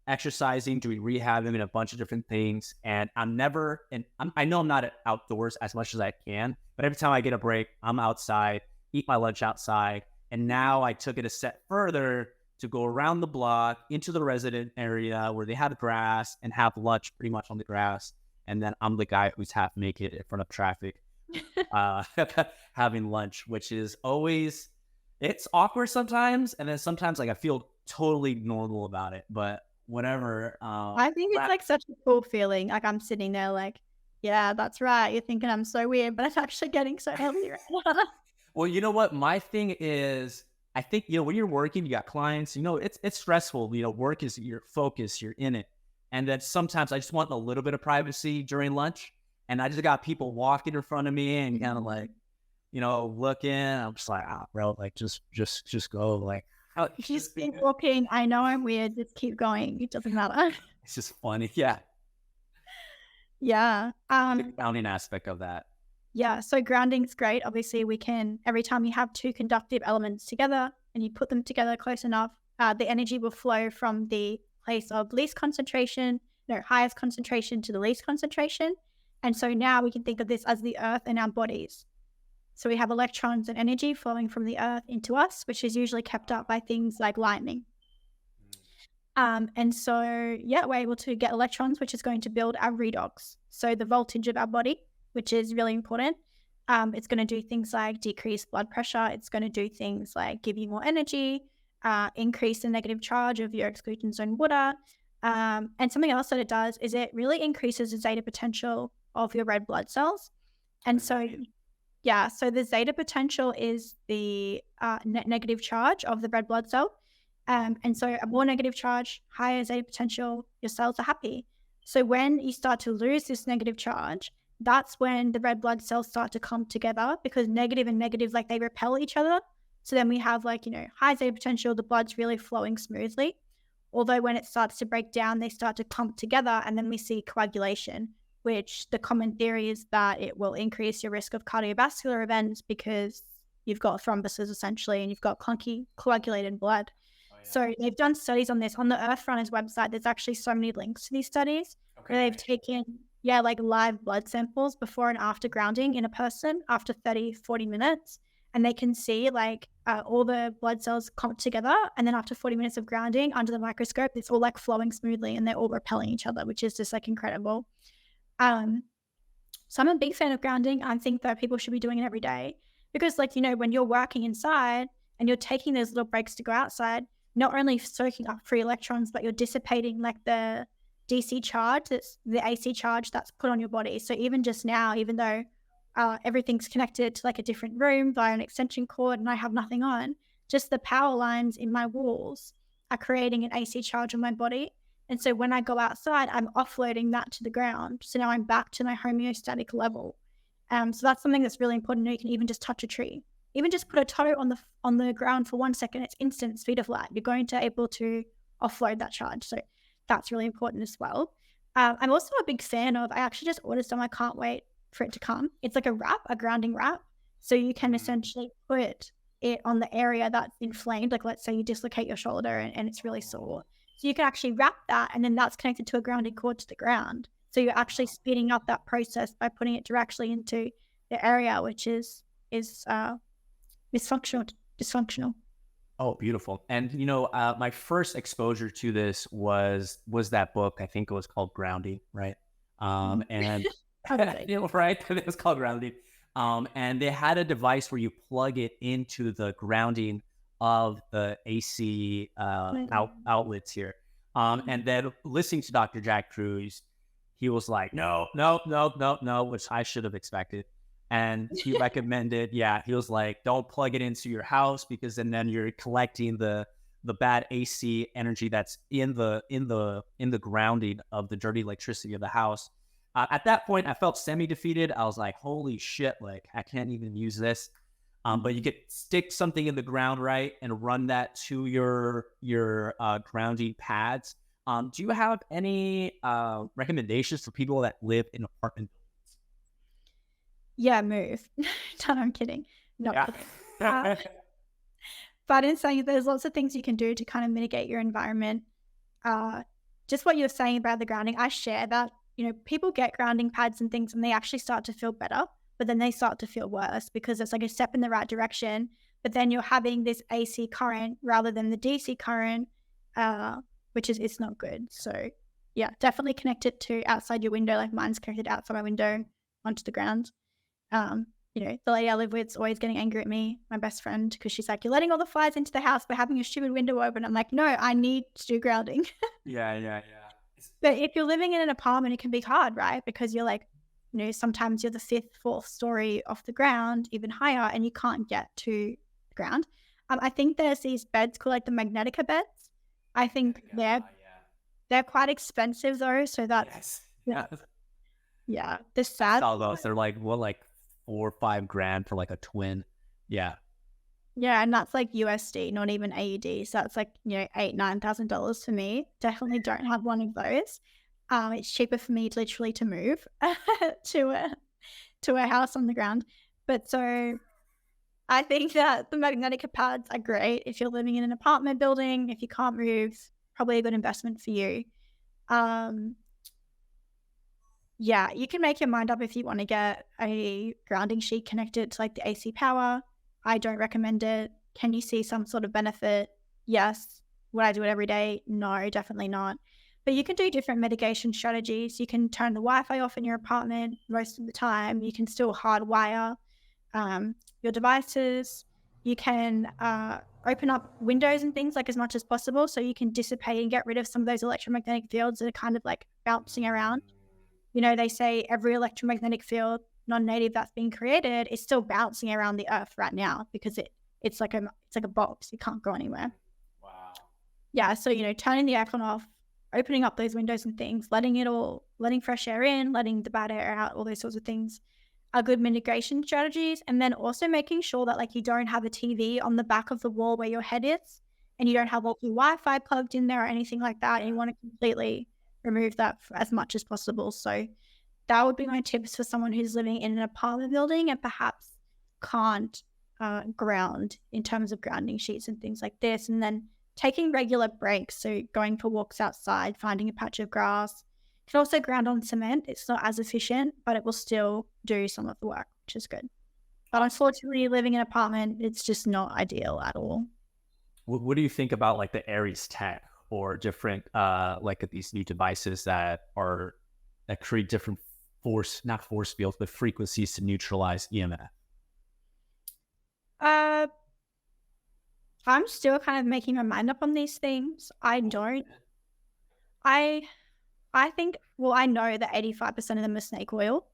Exercising, doing rehab, and a bunch of different things. And I know I'm not outdoors as much as I can, but every time I get a break, I'm outside, eat my lunch outside. And now I took it a step further to go around the block into the resident area where they have grass and have lunch pretty much on the grass. And then I'm the guy who's half naked in front of traffic, having lunch, which is always, it's awkward sometimes. And then sometimes like I feel totally normal about it, but whatever. I think it's like such a cool feeling. Like I'm sitting there like, yeah, that's right. You're thinking I'm so weird, but I'm actually getting so healthy right now. Well, you know what? My thing is, I think, when you're working, you got clients, it's stressful. Work is your focus, you're in it. And then sometimes I just want a little bit of privacy during lunch. And I just got people walking in front of me and kind of like, looking. I'm just like, bro, like just go. Like, Just keep walking. I know I'm weird. Just keep going. It doesn't matter. It's just funny. Yeah. Yeah. The grounding aspect of that. Yeah. So grounding's great. Obviously, every time you have two conductive elements together and you put them together close enough, the energy will flow from the place of highest concentration to the least concentration. And so now we can think of this as the earth in our bodies. So we have electrons and energy flowing from the earth into us, which is usually kept up by things like lightning. And so, we're able to get electrons, which is going to build our redox. So the voltage of our body, which is really important. It's going to do things like decrease blood pressure. It's going to do things like give you more energy, increase the negative charge of your exclusion zone water. And something else that it does is it really increases the zeta potential of your red blood cells. And so so the zeta potential is the net negative charge of the red blood cell. And so a more negative charge, higher zeta potential, your cells are happy. So when you start to lose this negative charge, that's when the red blood cells start to come together because negative and negative, like they repel each other. So then we have high zeta potential, the blood's really flowing smoothly. Although when it starts to break down, they start to clump together and then we see coagulation, which the common theory is that it will increase your risk of cardiovascular events because you've got thrombosis essentially and you've got clunky coagulated blood. So they've done studies on this. On the Earth Runners website, there's actually so many links to these studies Okay, where they've great. taken, like live blood samples before and after grounding in a person after 30, 40 minutes. And they can see like all the blood cells clumped together. And then after 40 minutes of grounding under the microscope, it's all like flowing smoothly and they're all repelling each other, which is just like incredible. Um, so I'm a big fan of grounding. I think that people should be doing it every day because, like, when you're working inside and you're taking those little breaks to go outside, not only soaking up free electrons, but you're dissipating like the DC charge, that's the AC charge that's put on your body. So even just now, even though everything's connected to like a different room via an extension cord and I have nothing on, just the power lines in my walls are creating an AC charge on my body. And so when I go outside, I'm offloading that to the ground. So now I'm back to my homeostatic level. So that's something that's really important. You can even just touch a tree, even just put a toe on the ground for 1 second. It's instant speed of light. You're going to able to offload that charge. So that's really important as well. I'm also a big fan of. I actually just ordered some. I can't wait for it to come. It's like a wrap, a grounding wrap. So you can essentially put it on the area that's inflamed. Like let's say you dislocate your shoulder and it's really sore. So you can actually wrap that and then that's connected to a grounding cord to the ground. So you're actually speeding up that process by putting it directly into the area, which is dysfunctional. Oh, beautiful. And my first exposure to this was that book. I think it was called Grounding, right? And right, it was called Grounding. And they had a device where you plug it into the grounding of the AC outlets here. And then listening to Dr. Jack Cruz, he was like, no, which I should have expected. And he recommended, he was like, don't plug it into your house because then you're collecting the bad AC energy that's in the grounding of the dirty electricity of the house. At that point, I felt semi-defeated. I was like, holy shit, like I can't even use this. But you could stick something in the ground, right, and run that to your grounding pads. Do you have any recommendations for people that live in apartment buildings? Yeah, move. No, I'm kidding. Not kidding. But in saying there's lots of things you can do to kind of mitigate your environment. Just what you're saying about the grounding, I share that. People get grounding pads and things and they actually start to feel better, but then they start to feel worse because it's like a step in the right direction. But then you're having this AC current rather than the DC current, which is it's not good. So yeah, definitely connect it to outside your window. Like mine's connected outside my window onto the ground. The lady I live with is always getting angry at me, my best friend, because she's like, you're letting all the flies into the house by having your stupid window open. I'm like, no, I need to do grounding. Yeah. But if you're living in an apartment, it can be hard, right? Because you're like, sometimes you're the 5th, 4th story off the ground, even higher, and you can't get to the ground. I think there's these beds called like the Magnetica beds. I think they're quite expensive though, so that's yeah. The sad. They're like like $4 or $5 grand for like a twin. Yeah, and that's like USD, not even AUD. So that's like $8,000-$9,000 for me. Definitely don't have one of those. It's cheaper for me literally to move to a house on the ground. But so I think that the Magnetica pads are great if you're living in an apartment building. If you can't move, probably a good investment for you. You can make your mind up if you want to get a grounding sheet connected to like the AC power. I don't recommend it. Can you see some sort of benefit? Yes. Would I do it every day? No, definitely not. But you can do different mitigation strategies. You can turn the Wi-Fi off in your apartment most of the time. You can still hardwire your devices. You can open up windows and things like as much as possible so you can dissipate and get rid of some of those electromagnetic fields that are kind of like bouncing around. They say every electromagnetic field non-native that's being created is still bouncing around the earth right now because it's like a box. It can't go anywhere. Wow. Yeah. So, turning the aircon off, opening up those windows and things, letting fresh air in, letting the bad air out, all those sorts of things are good mitigation strategies. And then also making sure that like you don't have a TV on the back of the wall where your head is and you don't have all your Wi-Fi plugged in there or anything like that. And you want to completely remove that as much as possible. So that would be my tips for someone who's living in an apartment building and perhaps can't ground in terms of grounding sheets and things like this. And then taking regular breaks, so going for walks outside, finding a patch of grass. You can also ground on cement. It's not as efficient, but it will still do some of the work, which is good. But unfortunately, living in an apartment, it's just not ideal at all. What do you think about like the Aries tech or different like these new devices that create different not force fields, but frequencies to neutralize EMF? Uh, I'm still kind of making my mind up on these things. I I think, well, I know that 85% of them are snake oil.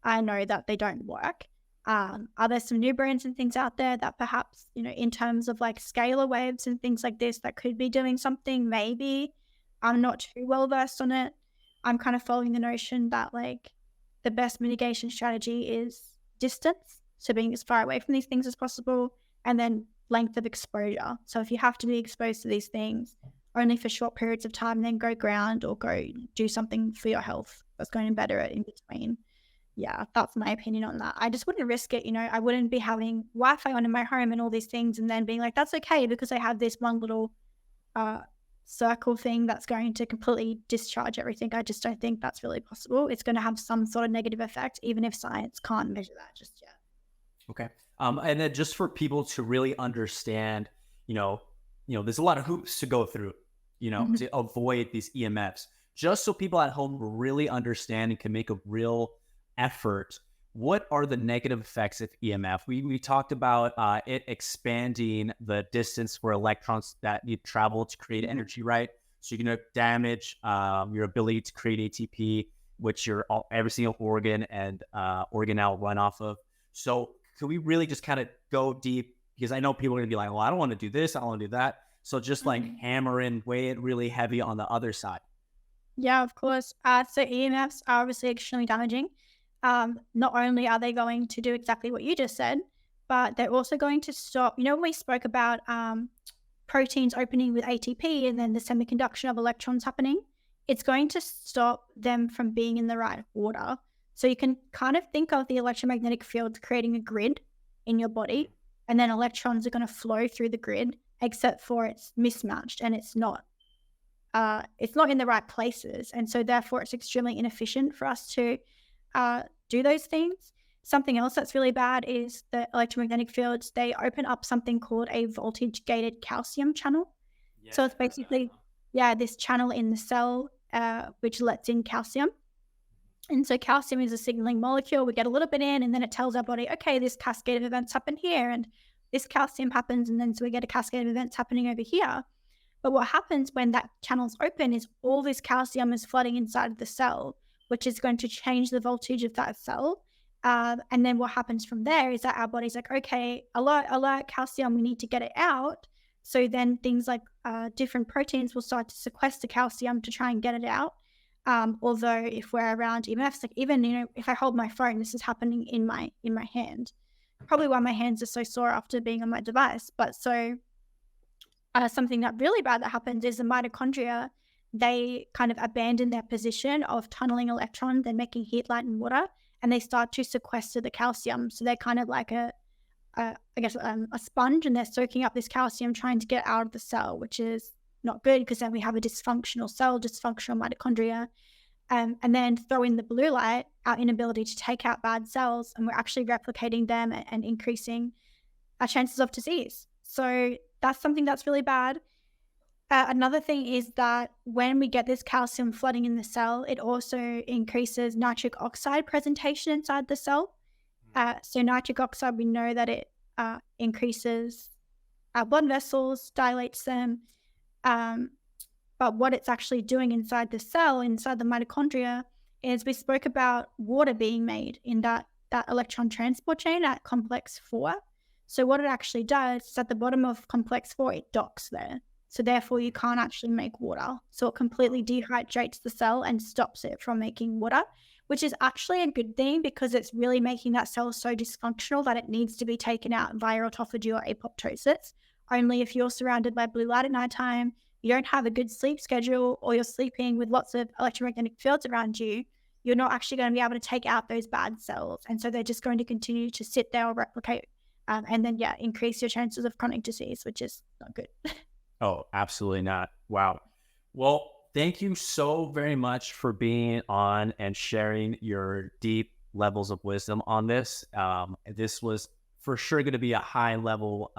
I know that they don't work. Are there some new brands and things out there that perhaps, in terms of like scalar waves and things like this, that could be doing something? Maybe. I'm not too well versed on it. I'm kind of following the notion that like the best mitigation strategy is distance. So being as far away from these things as possible, and then length of exposure. So if you have to be exposed to these things only for short periods of time, then go ground or go do something for your health that's going to better it in between. Yeah, that's my opinion on that. I just wouldn't risk it. I wouldn't be having Wi-Fi on in my home and all these things and then being like, that's okay because I have this one little circle thing that's going to completely discharge everything. I just don't think that's really possible. It's going to have some sort of negative effect, even if science can't measure that just yet. Okay. And then just for people to really understand, there's a lot of hoops to go through, to avoid these EMFs, just so people at home really understand and can make a real effort. What are the negative effects of EMF? We talked about it expanding the distance for electrons that need travel to create energy, right? So you're going to damage your ability to create ATP, which every single organ and organelle run off of. So can we really just kind of go deep? Because I know people are going to be like, well, I don't want to do this, I don't want to do that. So just like hammer and weigh it really heavy on the other side. Yeah, of course. So EMFs are obviously extremely damaging. Not only are they going to do exactly what you just said, but they're also going to stop, when we spoke about proteins opening with ATP and then the semiconduction of electrons happening, it's going to stop them from being in the right order. So you can kind of think of the electromagnetic field creating a grid in your body, and then electrons are going to flow through the grid, except for it's mismatched and it's not in the right places. And so therefore it's extremely inefficient for us to do those things. Something else that's really bad is the electromagnetic fields. They open up something called a voltage gated calcium channel. Yeah, so it's basically, this channel in the cell, which lets in calcium. And so calcium is a signaling molecule. We get a little bit in and then it tells our body, okay, this cascade of events happen here and this calcium happens. And then so we get a cascade of events happening over here. But what happens when that channel's open is all this calcium is flooding inside of the cell, which is going to change the voltage of that cell. And then what happens from there is that our body's like, okay, alert, calcium, we need to get it out. So then things like different proteins will start to sequester calcium to try and get it out. Although if we're around EMFs, like even, if I hold my phone, this is happening in my hand. Probably why my hands are so sore after being on my device. But so something that really bad that happens is the mitochondria, they kind of abandon their position of tunneling electrons and making heat, light, and water, and they start to sequester the calcium. So they're kind of like a sponge, and they're soaking up this calcium, trying to get out of the cell, which is not good because then we have a dysfunctional cell, dysfunctional mitochondria, and then throw in the blue light, our inability to take out bad cells, and we're actually replicating them and increasing our chances of disease. So that's something that's really bad. Another thing is that when we get this calcium flooding in the cell, it also increases nitric oxide presentation inside the cell. So nitric oxide, we know that it increases our blood vessels, dilates them. But what it's actually doing inside the cell, inside the mitochondria, is we spoke about water being made in that electron transport chain at complex 4. So what it actually does is at the bottom of complex 4, it docks there. So therefore you can't actually make water. So it completely dehydrates the cell and stops it from making water, which is actually a good thing because it's really making that cell so dysfunctional that it needs to be taken out via autophagy or apoptosis. Only if you're surrounded by blue light at nighttime, you don't have a good sleep schedule, or you're sleeping with lots of electromagnetic fields around you, you're not actually going to be able to take out those bad cells. And so they're just going to continue to sit there or replicate and then, increase your chances of chronic disease, which is not good. Oh, absolutely not. Wow. Well, thank you so very much for being on and sharing your deep levels of wisdom on this. This was for sure going to be a high level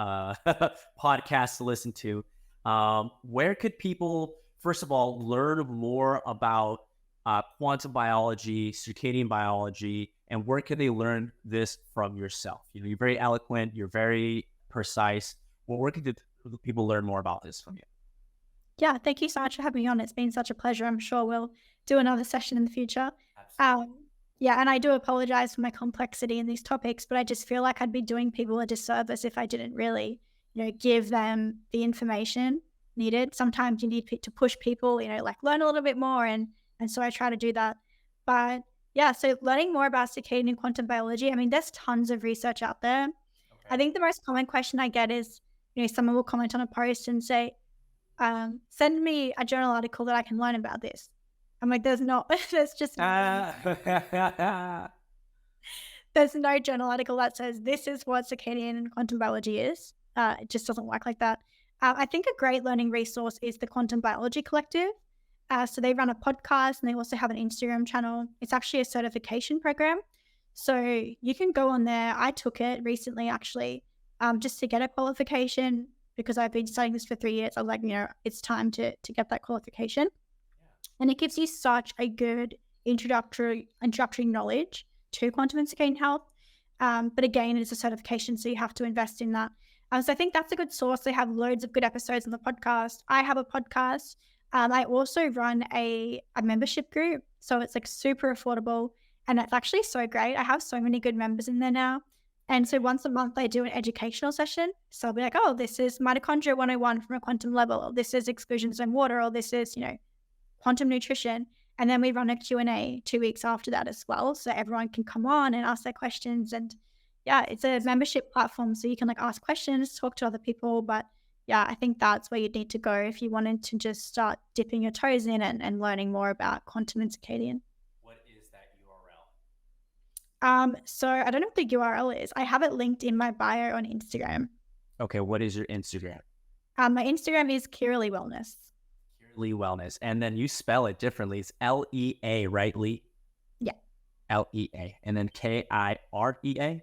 podcast to listen to. Where could people, first of all, learn more about quantum biology, circadian biology, and where can they learn this from yourself? You know, you're very eloquent, you're very precise. Well, where can people learn more about this from you? Yeah, thank you so much for having me on. It's been such a pleasure. I'm sure we'll do another session in the future. Absolutely. Yeah, and I do apologize for my complexity in these topics, but I just feel like I'd be doing people a disservice if I didn't really, give them the information needed. Sometimes you need to push people, like learn a little bit more, and so I try to do that. But yeah, so learning more about circadian and quantum biology. I mean, there's tons of research out there. I Okay. think the most common question I get is, someone will comment on a post and say, send me a journal article that I can learn about this. I'm like, there's not, there's just, Ah. there's no journal article that says this is what circadian and quantum biology is. It just doesn't work like that. I think a great learning resource is the Quantum Biology Collective. So they run a podcast and they also have an Instagram channel. It's actually a certification program. So you can go on there. I took it recently, actually, just to get a qualification because I've been studying this for 3 years. I was like, it's time to get that qualification. And it gives you such a good introductory knowledge to quantum and circadian health. But again, it's a certification, so you have to invest in that. So I think that's a good source. They have loads of good episodes on the podcast. I have a podcast. I also run a membership group, so it's like super affordable, and it's actually so great. I have so many good members in there now. And so once a month, I do an educational session. So I'll be like, oh, this is mitochondria 101 from a quantum level, or this is exclusion zone water, or this is, quantum nutrition. And then we run a Q&A 2 weeks after that as well. So everyone can come on and ask their questions. And yeah, it's a membership platform. So you can ask questions, talk to other people. But yeah, I think that's where you'd need to go if you wanted to just start dipping your toes in and learning more about quantum and circadian. What is that URL? So I don't know what the URL is. I have it linked in my bio on Instagram. Okay, what is your Instagram? My Instagram is Kiera Wellness. Lee Wellness. And then you spell it differently. It's Lea, right, Lee? Yeah. Lea. And then Kiera? Kieraa.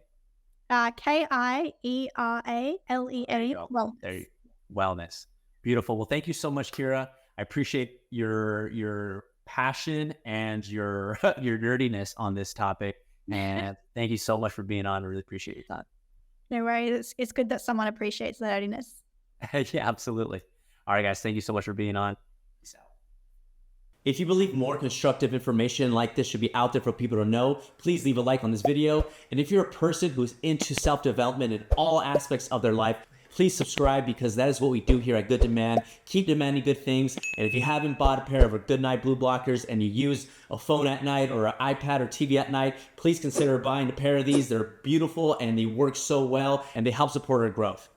Well, There you Wellness. Beautiful. Well, thank you so much, Kiera. I appreciate your passion and your your nerdiness on this topic. And thank you so much for being on. I really appreciate your time. no worries. It's good that someone appreciates the nerdiness. Yeah, absolutely. All right, guys. Thank you so much for being on. Peace out. If you believe more constructive information like this should be out there for people to know, please leave a like on this video. And if you're a person who's into self-development in all aspects of their life, please subscribe, because that is what we do here at Good Demand. Keep demanding good things. And if you haven't bought a pair of our Good Night Blue Blockers and you use a phone at night or an iPad or TV at night, please consider buying a pair of these. They're beautiful and they work so well and they help support our growth.